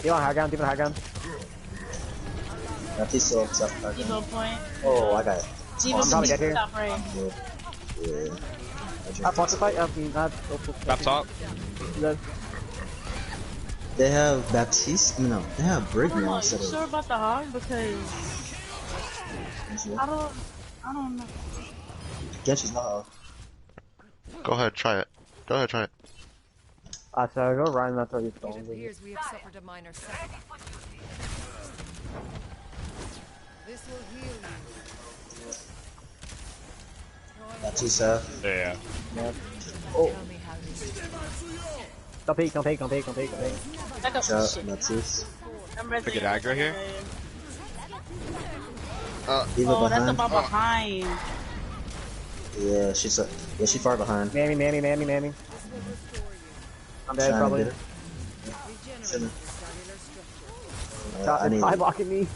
D.Va high ground. Baptiste still up. Evo point. Oh, I got it. Evo I'm probably get here. top right. Yeah. Watch the fight. Up top. They have Baptiste? No, they have Brigman Are you instead sure of... about the hog? Because I don't know. Genshi's not hog. Go ahead, try it. So go Ryan, that's what he's It going. appears we have suffered a minor setback. This will heal you. Baptiste out. Yeah. Yep. Tell me how this Don't peek. Back up. Shot, Shit. Baptiste. I'm ready. Pick it aggro here. Eva Oh, that's behind. about behind. Yeah, she's far behind. Mammy. I'm dead, Trying to probably. get her. Shouldn't. I It's need eye blocking me.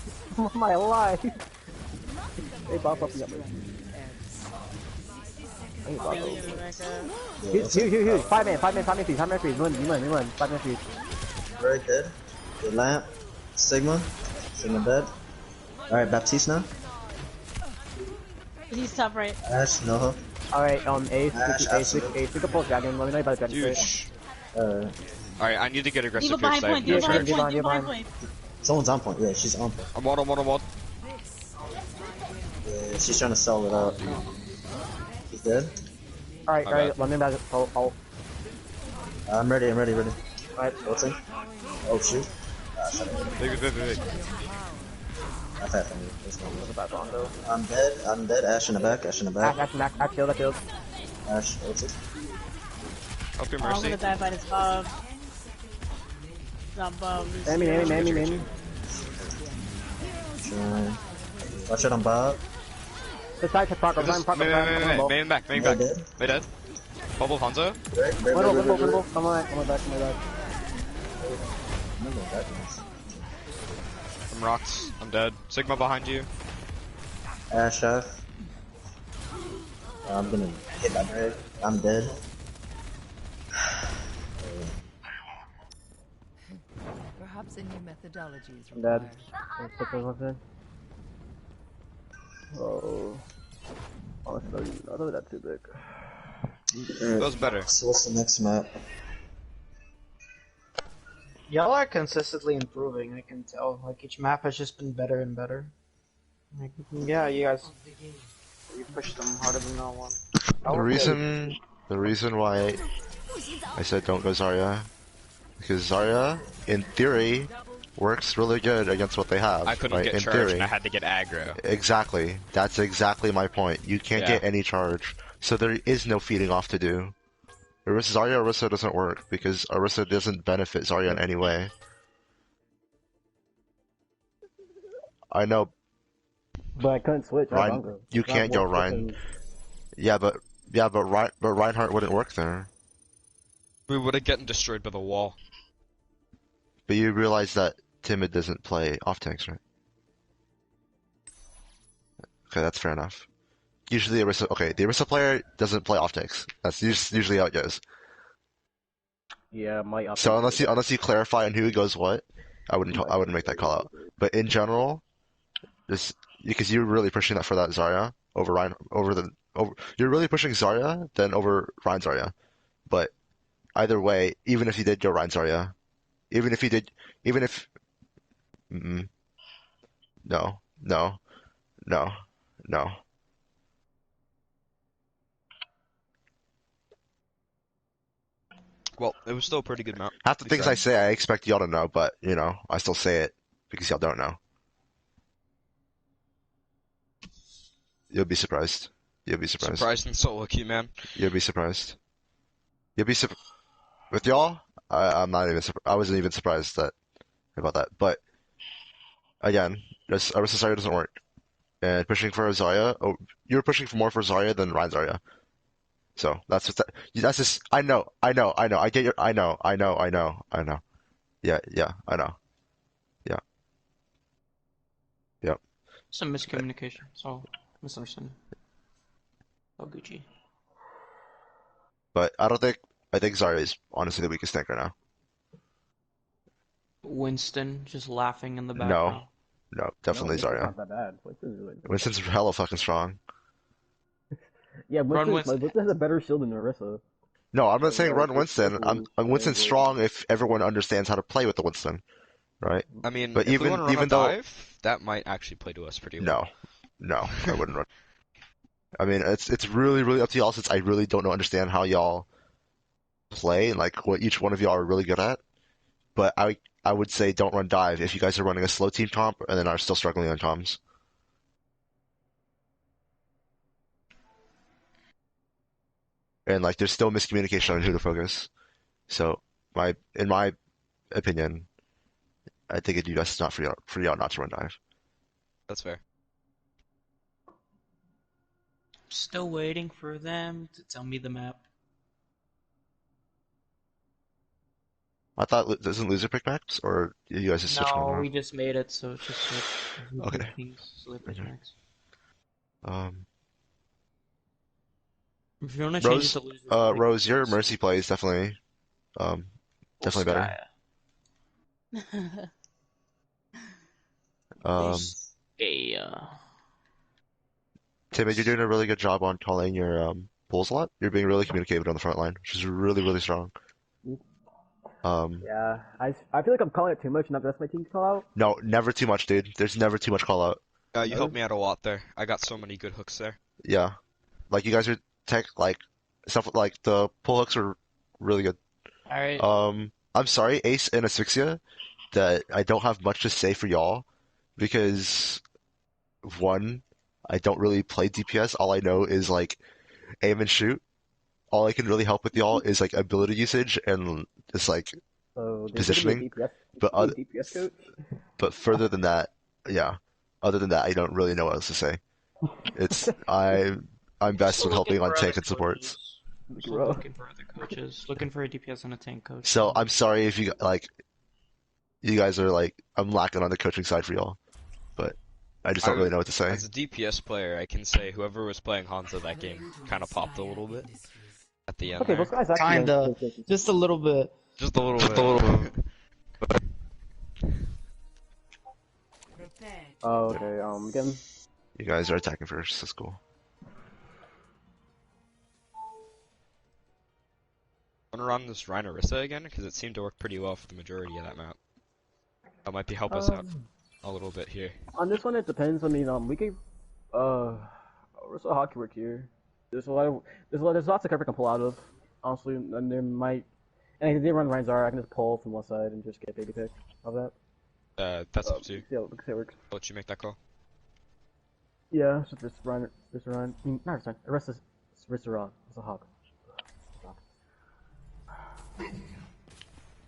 My life. They buff up the upper. Huge. 5 man freeze. Win. 5 man freeze. very dead. The lamp. Sigma dead. Alright, Baptiste now. He's top right. Ash, Noha. Alright, Ace, Ash, we can pull dragon. Let me know about dragon. Huge. Alright. Alright, I need to get aggressive Evo here. behind point. Yeah, Evo behind sure. point. Evo Behind. behind point. Someone's on point. Yeah, she's on point. I'm on. Yeah, she's trying to sell it out. She's dead. Alright, My bad. let me back. Oh. I'm ready. Alright, Ulting. Oh shoot. Shut up. Big. I've had fun. Let's go. what's about Rondo? I'm dead. Ash in the back. Ash killed. Ash, ulted. Help your Oh, I'm mercy. gonna die by this Bob. Not Bob. Mammy. Trying. Watch out on Bob. The side to park. Main back. Main dead. dead. Bubble Hanzo. Winnable. Come on back. I'm rocked. I'm dead. Sigma behind you. Ash half. I'm gonna hit my drag. I'm dead. Perhaps a new methodology is I'm dead. required. Let's put those ones in. Oh. Oh, it's not really that too big. That was better. So what's the next map? Y'all are consistently improving, I can tell. Like, each map has just been better and better. Like, yeah, you guys, you pushed them harder than that one. The reason why I said don't go Zarya, because Zarya, in theory, works really good against what they have. I couldn't right? get In charged theory. and I had to get aggro. Exactly. That's exactly my point. You can't Yeah. get any charge, so there is no feeding off to do. Zarya Orisa doesn't work because Orisa doesn't benefit Zarya in any way. I know, But I couldn't switch. I have Ryan. hunger. You Not can't go more Ryan. chicken. Yeah, but Reinhardt wouldn't work there. We would have gotten destroyed by the wall. But you realize that Timid doesn't play off tanks, right? Okay, that's fair enough. Usually, the Orisa player doesn't play off tanks. That's usually how it goes. Yeah, my up. So unless you clarify on who goes what, I wouldn't make that call out. But in general, just because you're really pushing that for that Zarya over Ryan you're really pushing Zarya then over Ryan Zarya. But either way, even if you did go Ryan Zarya, even if no, no, no, no. Well, it was still a pretty good map. Half the things I say, I expect y'all to know, but I still say it because y'all don't know. You'll be surprised. You'll be surprised. Surprised and solo queue, man. You'll be surprised. With y'all. I'm not even. I wasn't even surprised about that. But again, Orisa Zarya doesn't work, and pushing for a Zarya. Oh, you're pushing for more for Zarya than Ryan Zarya. So that's just. I know. I get your. I know. Yeah, I know. Yeah. Yep. Some miscommunication, so misunderstanding. Oh, Gucci. But I think Zarya is honestly the weakest tank right now. Winston just laughing in the background. No, definitely Winston's Zarya. not that bad. Winston's really good. Winston's hella fucking strong. Yeah, Winston. Winston has a better shield than Orisa. No, I'm not saying Yeah, run Winston. Winston's strong if everyone understands how to play with the Winston, right? I mean, But if we even want to run even a though dive, that might actually play to us pretty well. no, I wouldn't run. I mean, it's really up to y'all since I really don't understand how y'all play and like what each one of y'all are really good at. But I would say don't run dive if you guys are running a slow team comp and then are still struggling on comms. And like there's still miscommunication on who to focus. So in my opinion, I think it'd be best not for y'all not to run dive. That's fair. Still waiting for them to tell me the map. I thought doesn't loser pick maps or you guys just switch No, on? we just made it, so it's just like Okay. things, so they pick Okay. next. If you want to change it to loser, Rose, your mercy play is definitely better. Timmy, you're doing a really good job on calling your pulls a lot. You're being really communicative on the front line, which is really strong. Yeah, I feel like I'm calling it too much, not that's my team's call out. No, never too much, dude. There's never too much call out. You helped me out a lot there. I got so many good hooks there. Yeah, like you guys are stuff like the pull hooks are really good. Alright. I'm sorry, Ace and Asphyxia, that I don't have much to say for y'all because one, I don't really play DPS. All I know is like aim and shoot. All I can really help with y'all is like ability usage and just like positioning. DPS coach? But further than that, yeah. Other than that, I don't really know what else to say. I'm best with helping on tank and supports. Looking for other coaches. Looking for a DPS and a tank coach. So I'm sorry if you guys are like I'm lacking on the coaching side for y'all, but I just don't really know what to say. As a DPS player, I can say whoever was playing Hanzo that game kind of popped a little bit at the end. Okay, there. those guys actually. Kinda. Just a little bit. Just a little bit. Oh, okay. Again. You guys are attacking first. That's cool. Want to run this Rhinorissa again? Because it seemed to work pretty well for the majority of that map. That might be help us out a little bit here. On this one, it depends. I mean, we could. Where's the hockey work here? There's lots of cover I can pull out of. Honestly, and there might. And if they run Rhinezar, I can just pull from one side and just get baby pick of that. That's up to you. Yeah, we can see how it works. I'll let you make that call. Yeah, so this run. I mean, not this run. The rest is Rissaron. It's a hawk.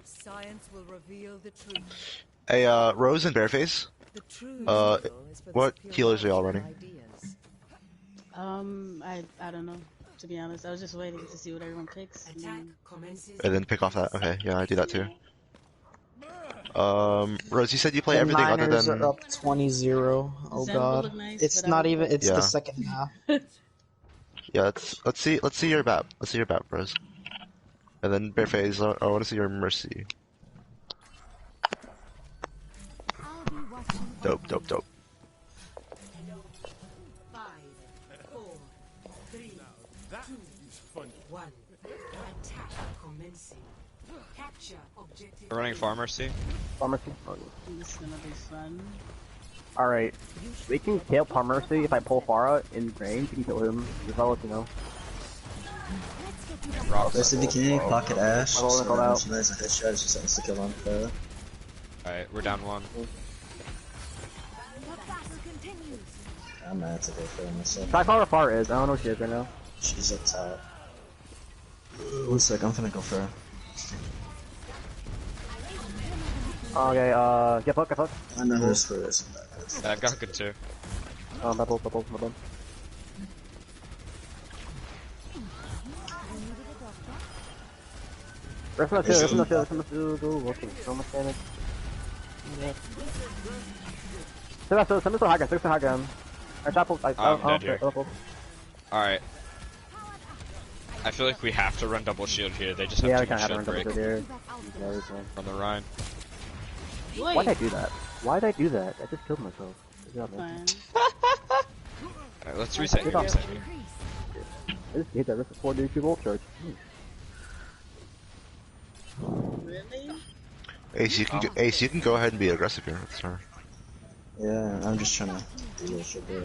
Science will reveal the truth. Hey, Rose and Bareface. The true What healers are y'all running? I don't know. To be honest, I was just waiting to see what everyone picks. And then pick off that. Okay, yeah, I do that too. Rose, you said you play The everything other Niners than. are up 20-0. Oh Zen god. will look nice, It's but not I- even. It's Yeah. the second half. Yeah, let's see your map. Let's see your map, Rose. And then Bareface, I want to see your Mercy. Dope, dope, dope. 5, 4, 3, 2, 1. Attack commencing. Capture objective. We're running Pharmacy. Pharmacy. This is gonna be fun. Alright. We can kill Pharmacy if I pull Pharah in range. We can kill him. Just I'll let you know. Best if you can, pocket Ash. I'll So call out. she lands a headshot, it's just insta kill on her. Alright, we're down one. I'm mad to go for her myself. Try call her Pharah is. I don't know where she is right now. She's up top. 1 sec, I'm finna go for her. Okay, get fuck, get fuck. I know who's for this. Yeah, I've got good too. Bubble, my bad. Rest of the field, go, working, so much damage. Send us to high ground, high ground. I topple, I'm dead here. topple. Alright. I feel like we have to run double shield here. They just have Yeah, we too kinda much have to shield run double break. shield here. Yeah, we can. Run the Rhine. Why'd I do that? Why'd I do that? I just killed myself. Good job, man. Alright, let's reset here. Good Reset job. here. I just hit that rest of 4 volt charge. Really? Ace, you can go ahead and be aggressive here. That's her. Yeah, I'm just trying to do a little shit there.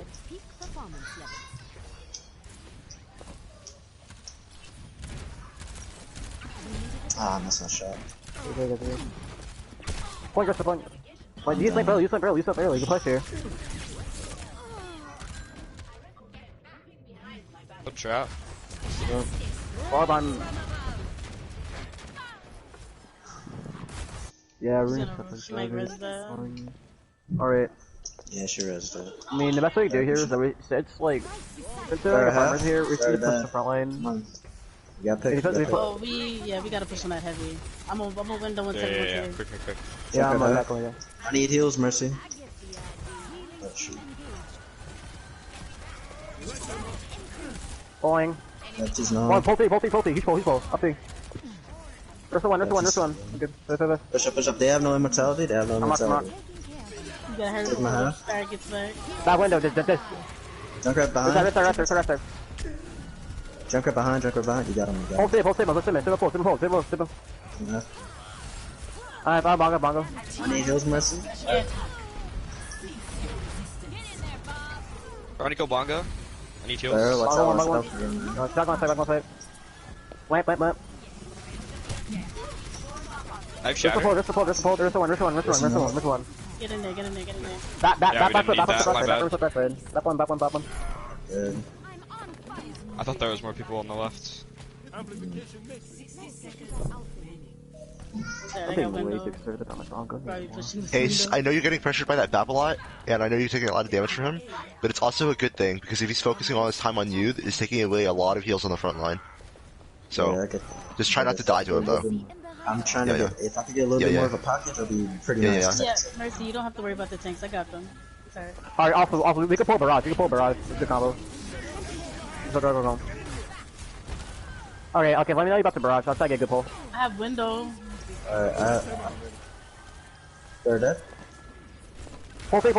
Ah, I missed my shot. Point, rest of point. Point, use my barrel, use my barrel, you can push here. Good trap. Orb on. Yeah, we're Like res that. Alright. Yeah, she rezzed it. I mean, the best way to do here is that it's like, since there are farmers here, we're just gonna push the front line. You got picked. Oh, we gotta push on that heavy. I'm a window one second. Yeah. Quick. Yeah, I'm exactly, yeah. I need heals, Mercy. Oh, shoot. Pulling. That's no. Pull T, he's full, up T. There's the one. Good. Push up. They have no immortality. You gotta hurry Take my half. before Star gets back. That window, just. Junkrat behind. Rest there. Junkrat behind. You got him. Hold save, let's sim it. Yeah. Alright, bongo. I need heals, Mercy. Yeah. Chronicle Bongo. I need heals. There, watch out. Bongo. Back one side. Lamp. I have shatter. There's the one. Get in there. Back Yeah, That one. Good. I thought there was more people on the left. I got window. Probably pushing this Ace, window. I know you're getting pressured by that Bab a lot, and I know you're taking a lot of damage from him, but it's also a good thing, because if he's focusing all his time on you, it's taking away a lot of heals on the front line. So, Yeah, I get that. just try not to die to him, though. I'm trying to Yeah, get, if I could get a little bit more of a pocket, it'll be pretty Yeah, nice. Yeah, Mercy, you don't have to worry about the tanks. I got them. Alright. Alright, also, we can pull barrage. We can pull barrage. It's a good combo. Go. Okay, let me know you about the barrage. I'll try to get a good pull. I have window. Alright, they're dead. Pull feet.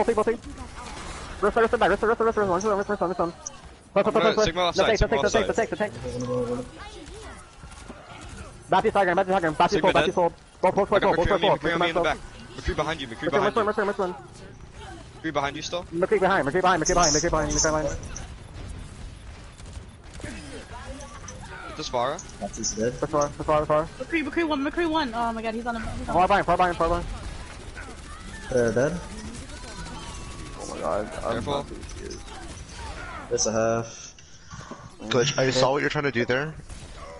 Wrist back. Wrist one. Push. Sigma offside, Sigma offside. The tank. Bappy's tiger. Bappy's full. Both McCree on me in the back. McCree behind you, McCree behind you. McCree behind you still? McCree behind. With this Vara? That's his dead. Far. McCree one. Oh my god, he's on him. Far behind. They're dead. Oh my god. Careful. That's a half. Glitch, I saw what you're trying to do there,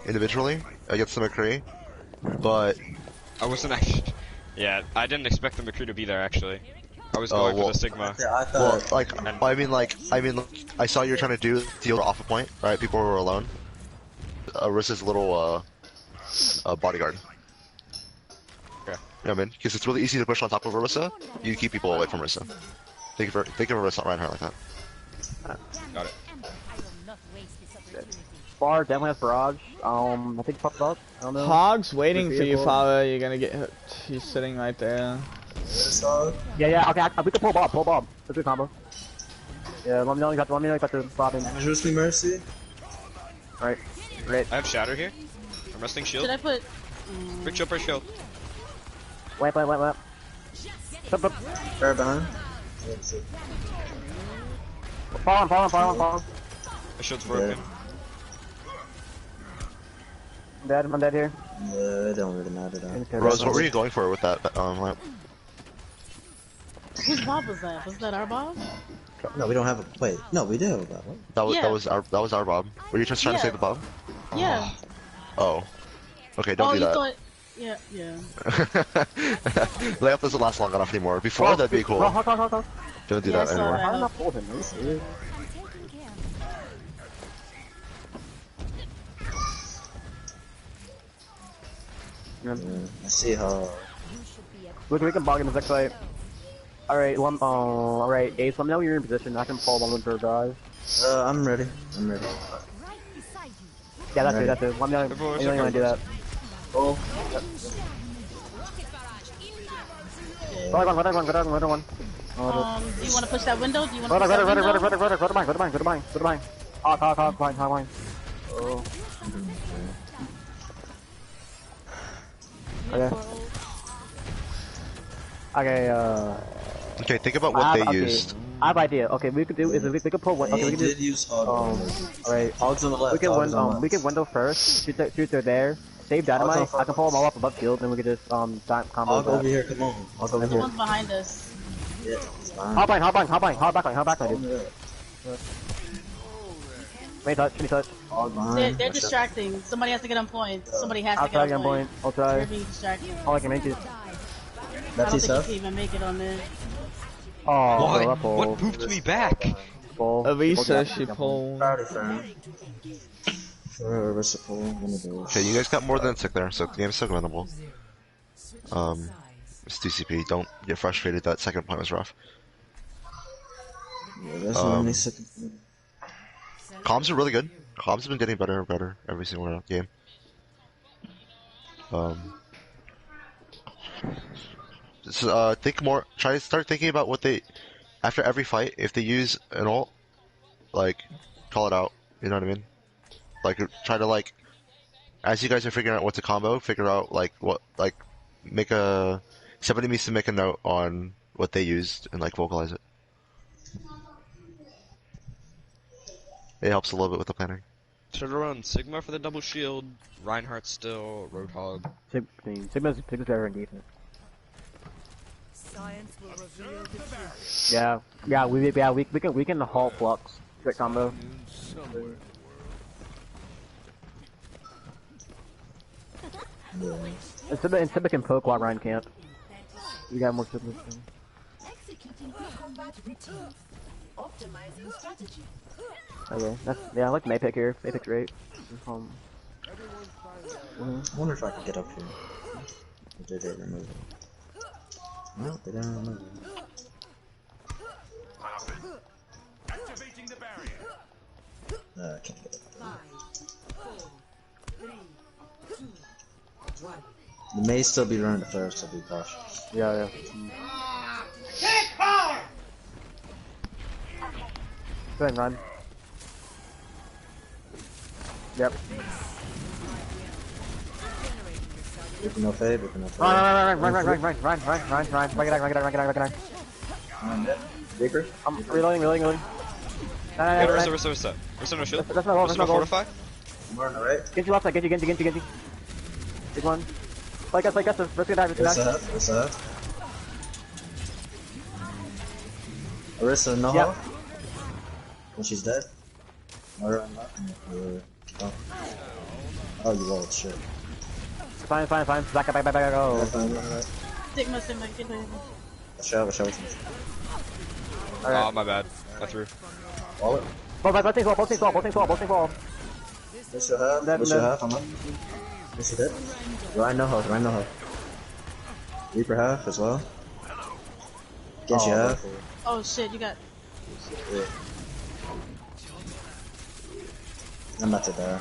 individually, against the McCree, but... I wasn't actually... Yeah, I didn't expect the McCree to be there, actually. I was going for the Sigma. I thought... I saw you were trying to deal off a point, right? People were alone. Arissa's little, bodyguard. Okay. You know what I mean? Because it's really easy to push on top of Arissa, you keep people away from Arissa. Think of Arissa not Reinhardt like that. Got it. Far definitely has barrage. I think popped up. I don't know. Hog's waiting for you, Fala. You're gonna get hooked. He's sitting right there. Yeah. Okay, we can pull Bob. That's a good combo. Yeah, let me know you got the Bob in. Just me mercy. Alright, great. I have Shatter here. I'm resting shield. Should I put... Quick shield. Wait. Up. Fair behind. Fall on. My shield's broken. I'm dead here. It don't really matter though. Rose, what were you going for with that, lamp? Whose Bob was that? Was that our Bob? No, we don't have a... Wait, no, we do have a Bob. What? That was our Bob. Were you just trying to save the Bob? Yeah. Oh. Okay, don't do that. Thought... Yeah. Layup doesn't last long enough anymore. Before that'd be cool. Don't do that anymore. How did I pull him? Are you serious? I see how... Look, we can bog in the next fight. Alright, Ace, let me know when you're in position. I can fall one with your guys. I'm ready. Yeah, that's it. Let me know when you wanna do that. Oh. Another one. Do you want to push that window? Do you want to Go push that window? to mine. Hog, behind. Oh. Okay, think about what they used. I have an idea. Okay, we could do is we could pull one. Okay, we could do. use Hog. Alright. Hog's on the left. We can window first. Shoot they're there. Save dynamite. I can pull them all up above field, and we could just combo. Hog over here. Come on. Hog over here. One's behind us. Yeah, it's fine. Hog backline, dude. May touch. Hog behind. They're distracting. Somebody has to get on point. Somebody has to I'll try to get get on point. point. I'll try. They're being distracted. All I can make it. I That's don't his think you stuff. can even make it on there. Oh, What pooped me back? Elisa, she pulled. Proud of her. For reciprocal, one of those. Okay, you guys got more than a tick there, so the game's still winnable. It's DCP, don't get frustrated, that second point was rough. Yeah, that's only second. Comms are really good. Comms have been getting better and better every single game. Think more. Try to start thinking about what they, after every fight, if they use an ult, like, call it out. You know what I mean? Like, try to like, as you guys are figuring out what to combo, figure out like what, like, somebody needs to make a note on what they used and like vocalize it. It helps a little bit with the planning. Should run Sigma for the double shield, Reinhardt still, Roadhog. Sigma's better in defense. Science will reveal the truth. We can halt flux. Quick combo. And Simba can poke while Ryan can't. We got more Simba. Okay, I like Maypick here. Maypick's great. I wonder if I can get up here. Did they remove it? No, they didn't remove it. I can't get it. 5, 4, 3, 2, 1. You may still be running the first, so be cautious. Yeah. Go ahead and run. Yep. Viper no fade, Viper no fade. Run. Viper? I'm reloading. Yeah, Rissa no shield. That's not all, Rissa no fortify. More on the right. Genji left side, Genji. Big one. Like us, risk it die. Orisa. Orisa no Yep. hope. Well, she's dead. Or oh. Oh, you rolled shit. Fine. Back up, go. Sigma, get him. Watch out. Alright. Oh, my bad. I threw. Wall it. Both things fall. This you have. I'm up. This you dead. Ryan no health. Reaper half as well. Genji half. Oh shit, you got. Yeah. I'm about to die.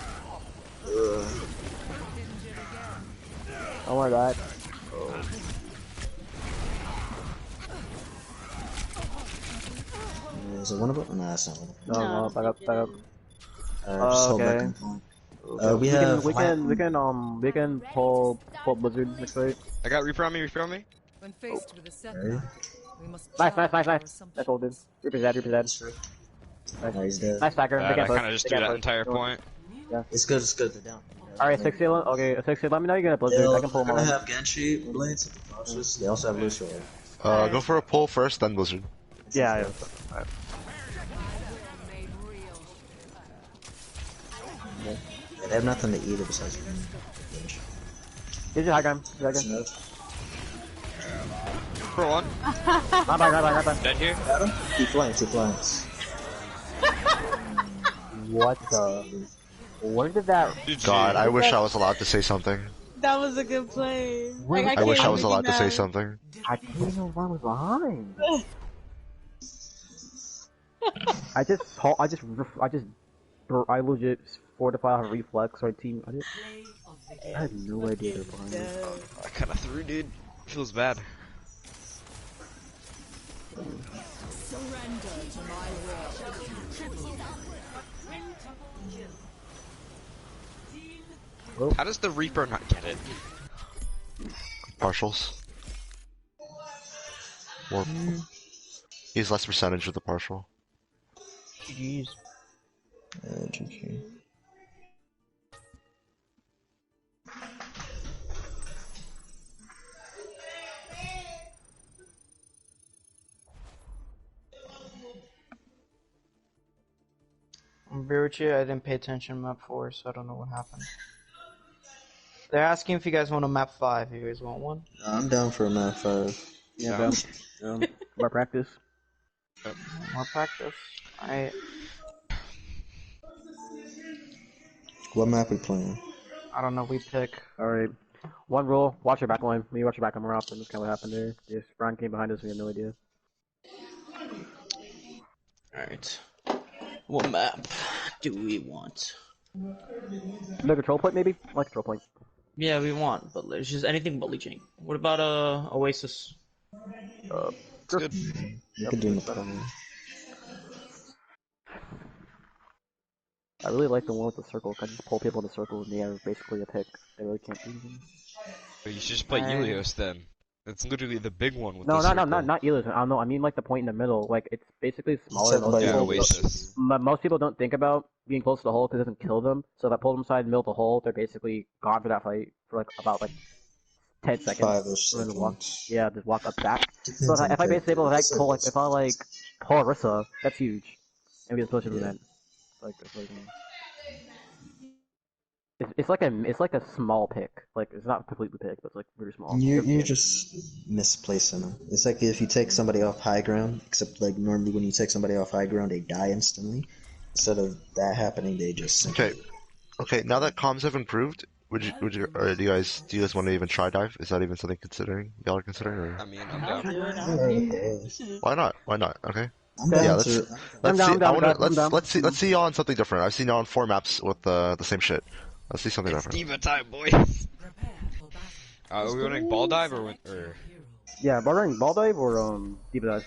Don't worry about it. Is it winnable? Nah, it's not winnable. No, back up. Just hold back Okay. and point. We we can pull Blizzard next fight. I got Reaper on me. When faced with a setback, we must Nice. challenge our That's all, dude. Reaper's dead. Oh, he's dead. Nice stacker. I kind of just threw that entire point. It's good. They're down. Alright, 60. Okay, 60. Let me know you're gonna Blizzard. I can pull them They're all. gonna have Genshi, Blades, and Cautious. They also have Lucio. Go for a pull first, then Blizzard. Yeah. Alright. They have nothing to eat besides Genshi. Here's your high ground. For one. Right back. Dead here. Got him? Two flanks. What the? Where did that? God, I wish I was allowed to say something. That was a good play. I wish I was allowed to say something. I didn't even know Ron was behind. I legit fortified a reflex or team. I had no idea they're behind me. I kind of threw, dude. Feels bad. surrender to my will. How does the Reaper not get it? Partials. More. He's less percentage with the partial. Jeez. GG. I'm very with you, I didn't pay attention to map 4, so I don't know what happened. They're asking if you guys want a map 5. You guys want one? I'm down for a map 5. Yeah, more practice. More practice. Alright. What map we playing? I don't know, we pick. Alright. One rule, watch your back line. When you watch your back line more often, that's kind of what happened there. If Brian came behind us, we had no idea. Alright. What map do we want? No control point, maybe? I like control point. Yeah, we want, but it's just anything but leeching. What about Oasis? Good. You can do no I really like the one with the circle. I just pull people in the circle and they have basically a pick. They really can't do anything. But you should just play Helios then. It's literally the big one with No, the circle. not Elias. I don't know. I mean like the point in the middle. Like it's basically smaller. Than most Yeah, people. Oasis. Most people don't think about being close to the hole because it doesn't kill them. So if I pull them aside and middle the hole, they're basically gone for that fight for like about 10 seconds. 5-ish And then walk, seconds. yeah, just walk up back. So if I basically pull Arissa, that's huge. And we just push it in then. It's like a small pick. Like it's not completely pick, but it's like very small. You're just misplacing them. It's like if you take somebody off high ground, except like normally when you take somebody off high ground, they die instantly. Instead of that happening, they just Okay. Now that comms have improved, or do you guys want to even try dive? Is that even something y'all are considering? Or? I mean, I'm down. Why not? Okay. I'm Yeah, down let's to. I'm see. down, I'm down. Let's see y'all on something different. I've seen y'all on 4 maps with the same shit. Let's see something It's different. diva time, boys. Prepare for battle. Are we running ball dive or? Yeah, ball dive or deep dive.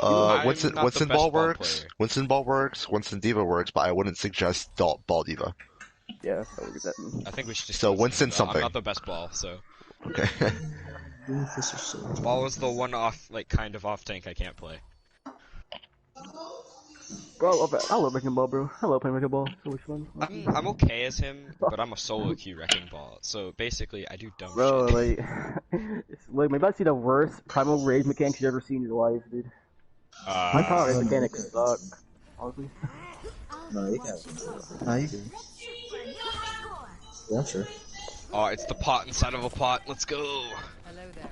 I'm Winston not the best ball ball works. player. Winston ball works. Winston diva works, but I wouldn't suggest ball diva. Yeah, so we get that. I think we should just. So do Winston I'm something. not the best ball, so Okay. ball was the one off, like kind of off tank I can't play. Bro, I love making ball, bro. I love playing making ball. So much fun. I'm okay as him, but I'm a solo queue wrecking ball. So basically, I do dumb Bro, shit. like maybe I see the worst primal rage mechanics you've ever seen in your life, dude. My primal rage mechanics suck. Honestly. No, you can't. No, you can. Yeah, sure. Oh, it's the pot inside of a pot. Let's go. Hello there.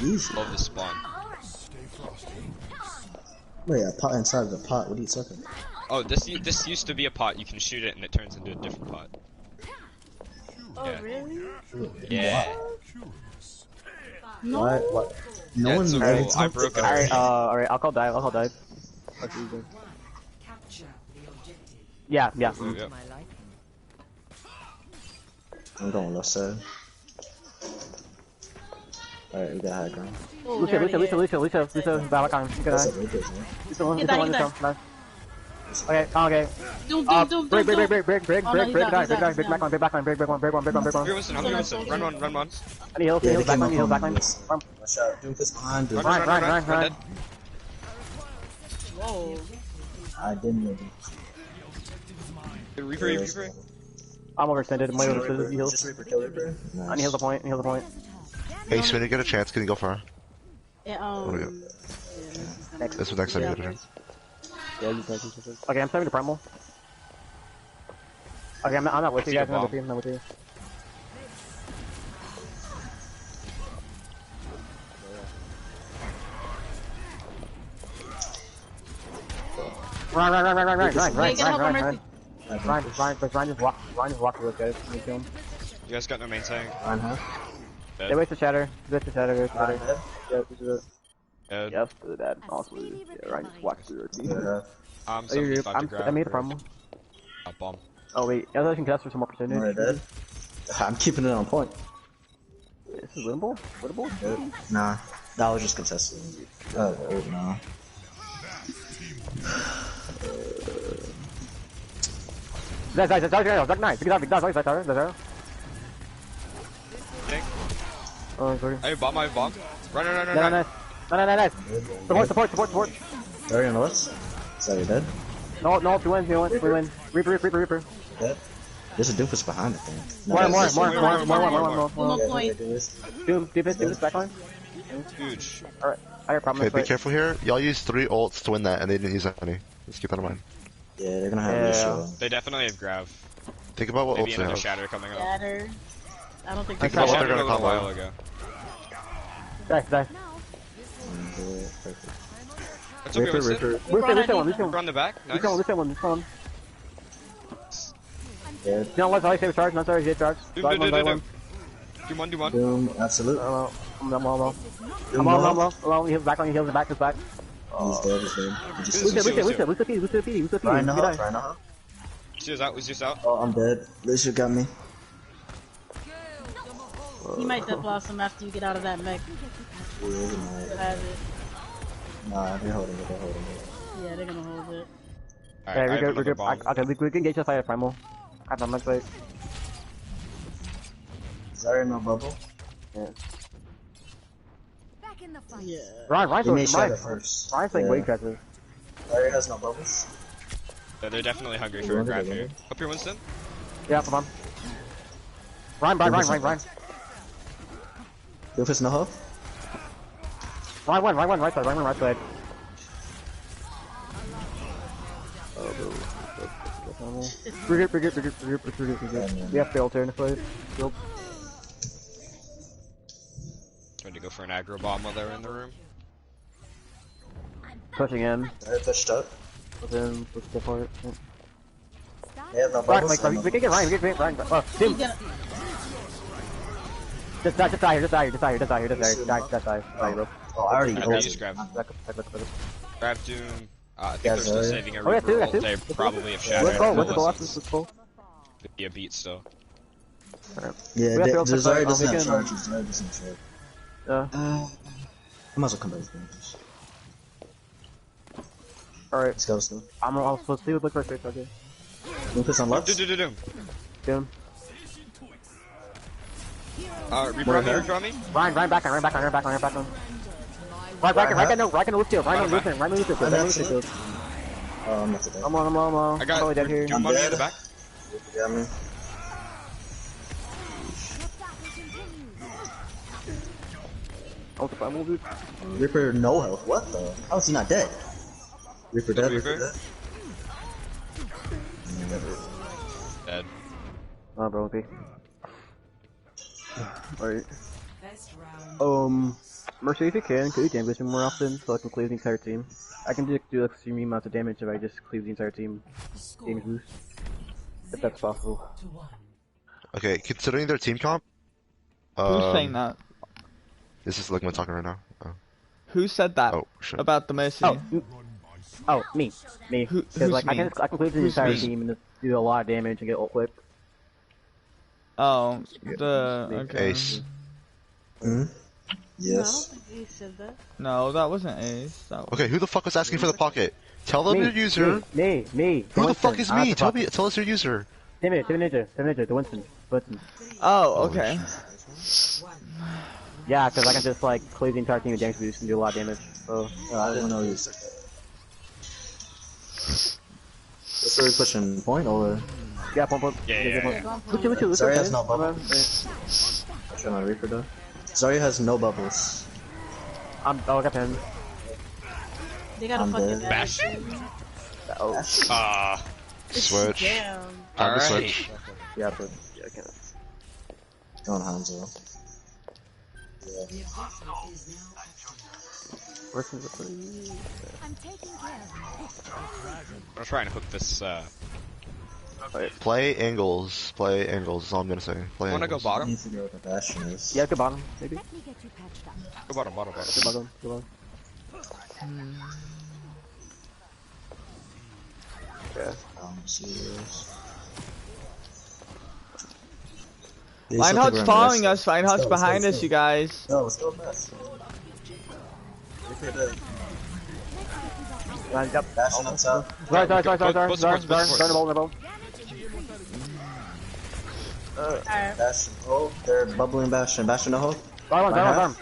Easy. Love the spawn. Wait, a pot inside of the pot. What are you talking about? Oh, this used to be a pot. You can shoot it and it turns into a different pot. Oh, Yeah. really? Yeah. No. What? No Yeah, one. it's so already cool. I talked broke it about already. Alright, I'll call dive. Okay, easy. Capture the objective. Yeah. Yeah. To my liking. I'm going left side. Alright, we got high ground. Oh, Lucio, they're already Valakon. That's a good one. Get that, get that. Nice. Okay. Doom. Break, Oh, no, back line, break one. Here, Winston. Here, Winston. Run one. I need heals, back line. Watch out. Doomfist behind. Doom. Run. Run. Whoa. I didn't know. Reaper. I'm overextended. My overextended heals. Just Reaper, kill Reaper. I Nice. need heal the point. Hey, so when you get a chance, can you go far? Yeah, This was next time you get a chance. Yeah, you guys. Okay, I'm starting to primal. Okay, I'm not with you guys. I'm not with you. Run. Wait, get help on Mercy. Ryan, just walk through it, guys. Let me kill him. You guys got no main tank. Run, huh? They waste the shatter. Yep, this is it. Dead. Yep, do that. Honestly, yeah, Ryan just walks through it. I'm 75 to grab. I made a primal. A bomb. Oh wait, I can test for some more percentage. Alright, dead. I'm keeping it on point. This is winnable? Nah, that was just contested. Oh, no. That's nice. That's Tank. Oh, sorry. I have bomb. Run. Nice. Support. Sorry, on the left. Sorry, you're dead. No, we win. Reaper. Dead. There's a Doomfist behind, I think. More. One more point. Do this back line. Huge. Alright, I got problems. Okay, be careful here. Y'all used 3 ults to win that, and they didn't use any. Just keep that in mind. Yeah, they're gonna have Yeah. ratio. They definitely have grav. Think about what Maybe ults they another have. shatter coming up. Shatter. I don't think Think they about what Shattered they're a gonna little combo. while ago. Die. That's okay, Winston. Lucio. Run the back. Nice. Lucio. Yeah. No, let's always save a charge. Not sorry, save charge. Do one. Doom, absolute. I'm low. Doom, Alone. Heals back on you. Heals back. He's dead. He just Lucio. Ryan up. Zeus out. Oh, I'm dead. Lucio got me. You might death blossom after you get out of that mech. Yeah, he might. That has it. Nah, they're holding it. Yeah, they're gonna hold it. Alright, I have we're another good. bomb. Okay, we can engage the fire primal. I'm not right. Zarya no bubble. Yeah. Back in the fight. Yeah. Ryan's He may shatter Ryan's first. playing way aggressive. Zarya has no bubbles. Yeah, they're definitely hungry for a grab here. Up here, Winston. Yeah, come on. Ryan. Doomfist no hope. Ryan, right side. We're good. We have to alter in the fight. Tried to go for an aggro bomb while they were in the room. Pushing in. Zarya pushed up. But then, let's go for it. They have no Ryan, bubbles. we can get Ryan. Oh, Tim. He's gonna. Just die here. Die, bro. Oh, I already I ulted. just grabbed. Back up. Grab Doom. I think Yeah, they're still Zarya. saving a Oh, yeah, Reaper two, ult. two. They probably have shattered. Let's go, let's go, Let's let's go. be a beat still. Yeah, We have to the Zarya also doesn't have we can, charge. Zarya doesn't have charge. I might as well come back to this. Alright, Let's go, let's go. I'll supposed to look for a straight target. Lucas on left. Doom. Doom. Reaper on there, draw me. Ryan back on. Right can lift you. Ryan lift him. Oh, I'm not today. I'm on. I got totally dead here. Doom money in the back. Yeah, man. I'll move it. Reaper no health. What the? How is he not dead? Reaper dead. Reaper? Reaper dead. Dead. Oh, bro, okay. Alright. Best round. Mercy, if you can you damage him more often so I can cleave the entire team? I can just do extreme amounts of damage if I just cleave the entire team. Damage boost. If that's possible. 2-1. Okay, considering their team comp. Who's saying that? This is Ligma talking right now. Who said that Oh, shit. about the Mercy? Me. Who's Because like me? I can cleave the entire me? team and just do a lot of damage and get ult quick. Oh, okay. Ace. Yes. No, he said that. No, that wasn't Ace. That was... Okay, who the fuck was asking for the pocket? Tell them your user. Me. Who the fuck is me? Tell us your user. Tim Ninja, the Winston. Oh, okay. Yeah, because I can just like cleave the entire team with damage boost and do a lot of damage. So I didn't know you said that. So we pushing point or? yeah, pump. Yeah. Look at Zarya has no bubbles. I'm trying to Reaper though. Zarya has no bubbles. I got him. They got a I'm fucking dead. bash. Switch. Damn. Time to Alright. switch. Yeah, but I can't. Going Hanzo. Where's the I'm trying to hook this. Play angles. Play angles. That's all I'm gonna say. Play Wanna go angles. I bottom? need to figure out what the Bastion is. Yeah, good bottom, maybe. Go bottom. Good bottom. Yeah. Reinhardt's following us. Reinhardt's behind us, you guys. No, let's go fast. Reaper dead. Lines up. Bastion up top. Sorry. Both supports. Turn the ball. Bastion. Oh, they're bubbling Bastion. Bastion no hope. Arm.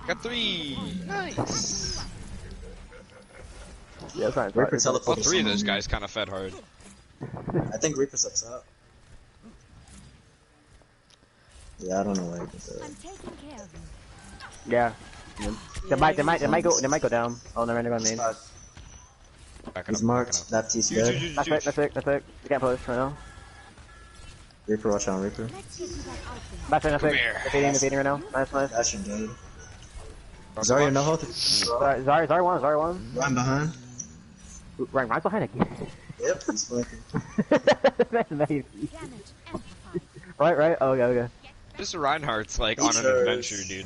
Got 3. Nice. Yeah, that's right. Reaper All teleported. 3 of those guys kind of fed hard. I think Reaper's up top. Yeah, I don't know why he did that. Yeah. They might go down. Oh, they're going main. He's marked. That's dead. That's it. You can't push right now. Reaper, watch out, Reaper. That's it. here. Defeating right now. Nice. Bastion dead. Zarya no health. Zarya one. Run behind. Right behind again. Yep, he's flanking. Right. Oh, okay. Mr. Reinhardt's like on an Sure. adventure, dude.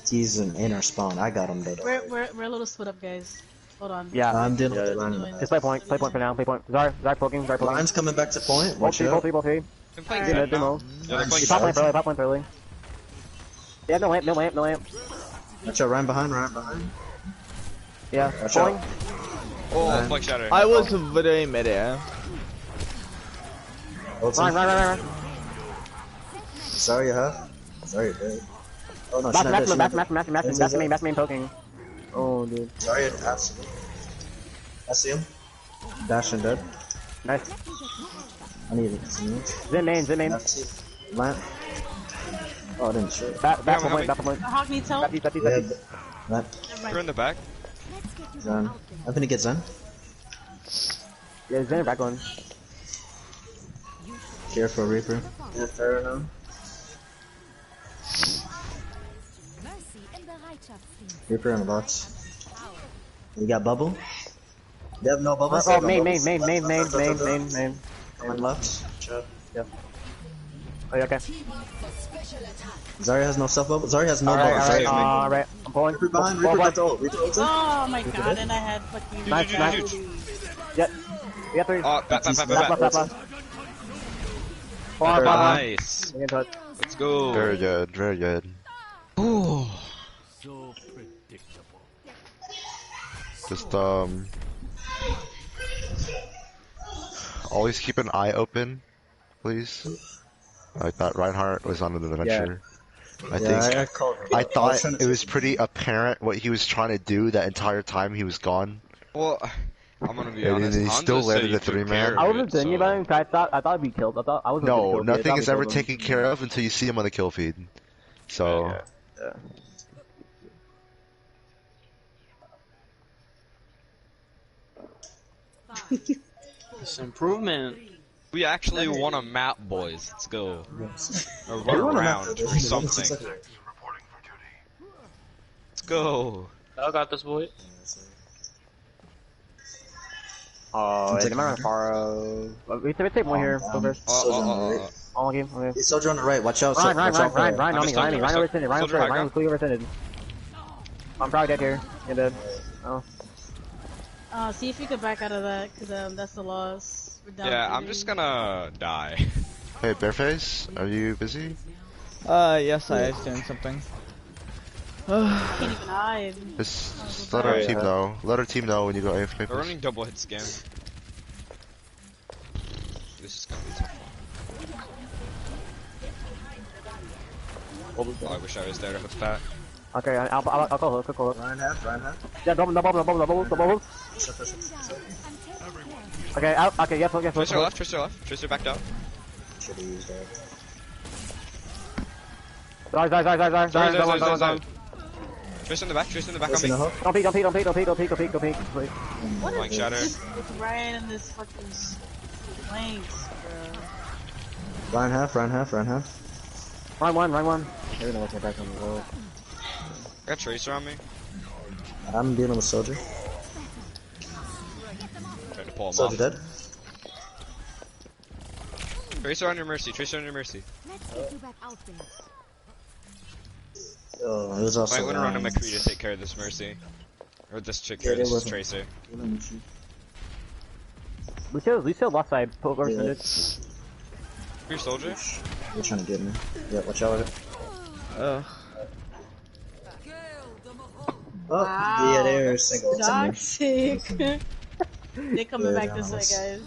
He's in our spawn. I got him though. We're a little split up, guys. Hold on. Yeah. I'm dealing with Doing Ryan. Just play point for now. Play point. Zarya poking. Ryan's coming back to point. Watch Both out. three. Been playing Alright. Zed now. Demo. Yeah, they're playing Pop Zed. point early. Yeah, no lamp. Watch out, Ryan behind. Yeah, Watch pulling. out. Oh, flex shatter. I was literally midair. Run. Sorry, huh? Sorry, dead. Oh no, she's not dead. Back main poking. Oh, dude. Sorry, absolutely. I see him. Bastion dead. Nice. I need it. Zen main. Lamp. Oh, I didn't shoot. Back Yeah, point. Hawk needs help. That. Yeah, Lamp. You're in the back. Zen. I'm gonna get Zen. Yeah, Zen back on. Careful, Reaper. Yeah, fair enough. Reaper in the box. We got bubble. They have no bubbles. Oh, main. One left. Yeah. Oh Oh, okay. Zarya has no self bubble. Zarya has no Alright, bubble. alright. I'm pulling. Reaper behind. Reaper got the ult. Reaper ulted. Oh my god, and I had fucking. Nice, nice. Yep. We got 3. Back. Left. Far. Nice. We can touch. Let's go. Very good, very good. Ooh. So predictable. Just always keep an eye open, please. Like that Reinhardt was on an adventure. I thought it was pretty apparent what he was trying to do that entire time he was gone. Well, I'm gonna be And honest. he still landed the 3-man. I wasn't thinking about him. I thought I'd be killed. I was. No, nothing is ever taken care of until you see him on the kill feed. So. Yeah. It's improvement. We actually won a map, boys. Let's go. Or run around or something. Let's go. I got this, boy. Oh, it's my Faro. We take one here. Go first. All game. Okay. He's soldier on the right. Watch out. Ryan on me. Ryan was clearly overextended. I'm probably dead here. You're dead. Oh. See if you could back out of that, cause that's the loss. We're down Yeah, 3. I'm just gonna die. Hey, Bareface, are you busy? Yes, I was doing something. Can't even hide. Just let our team know. Let our team know when you go AFK. We're running double hit scam. This is gonna be tough. Oh, I wish I was there to hook that. Okay, I'll go hook. Ryan half. Yeah, double. Okay, out. Okay, yes. Tracer left. Tracer backed out. Should have used that. Sorry. Tracer in the back on me. Don't peek, please. What Flying is shatter. this with Ryan and this fucking flanks, bro? Ryan half. Run one. I don't know what's my back on the wall. I got Tracer on me. I'm dealing with soldier. Trying to pull him Soldier off. dead. Tracer on your mercy. Let's get you back out there. Oh, it was also. Might want to run a McCree to take care of this mercy. Or this chick here, this Tracer. We still lost side. Overextended. Your soldier? They're trying to get me. Yeah, watch out with it. Ugh. Oh, Wow, yeah, there's single. Toxic. They're coming back this way, guys.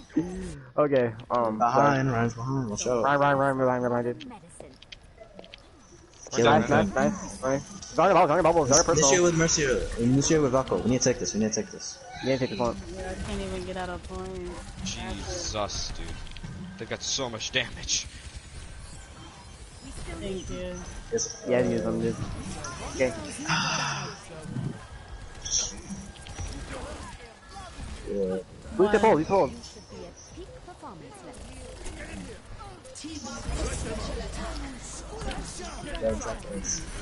Okay, Behind, Ryan's behind. Watch out. Ryan, dude. Kill Nice, him. Nice. Sorry, bubble. Sorry, Lucio personal. with Mercy. Lucio with Valko. We need to take this. You need to take this one. Yeah, I can't even get out of point. Jesus, dude. They got so much damage. Thank you. Yeah, use them, dude. Okay. Yeah. Who's the pole? Should be at peak performance level.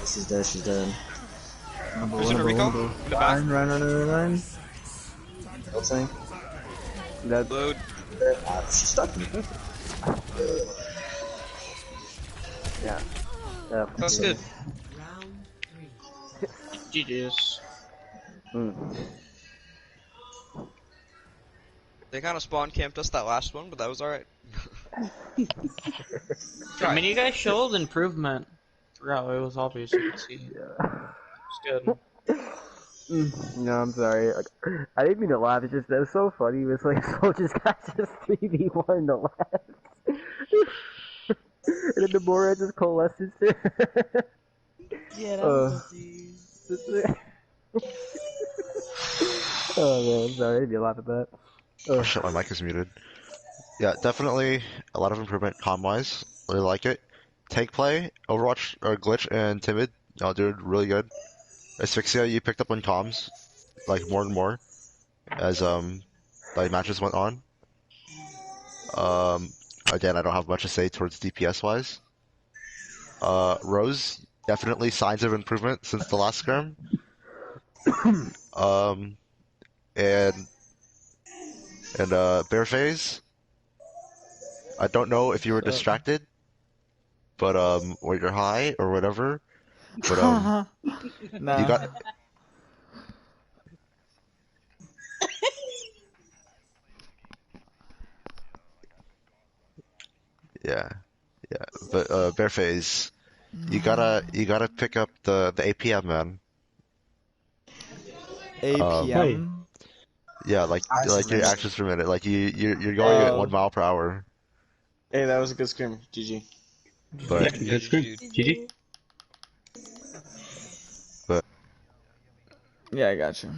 She's dead. Who's in a Rico? In the back. Ryan. What's saying? Dead. Load. She stuck me. Yeah. That's good. GG's. They kind of spawn camped us that last one, but that was alright. I mean, you guys showed improvement throughout. It was obvious. You could see. It's good. No, I'm sorry. Like, I didn't mean to laugh. It's just that was so funny. It was like soldiers got just 3v1 in the left, and then the more just coalesces. Yeah, that was Oh man, I'm sorry. I didn't mean to laugh at that. Oh shit, my mic is muted. Yeah, definitely a lot of improvement comm-wise. Really like it. Tank play, Overwatch, or Glitch, and Timid, y'all did really good. Asphyxia, you picked up on comms, like more and more, as like matches went on. Again, I don't have much to say towards DPS-wise. Rose, definitely signs of improvement since the last scrim. And Bear Phase, I don't know if you were distracted, but or you're high or whatever. But Nah. you got yeah, yeah. But Bareface, you gotta pick up the APM, man. Um, APM. yeah, Eyes per like your minute. actions per minute. Like you're going at Oh. 1 mile per hour. Hey, that was a good scrim. GG. But Good screen. GG. Yeah, I got you.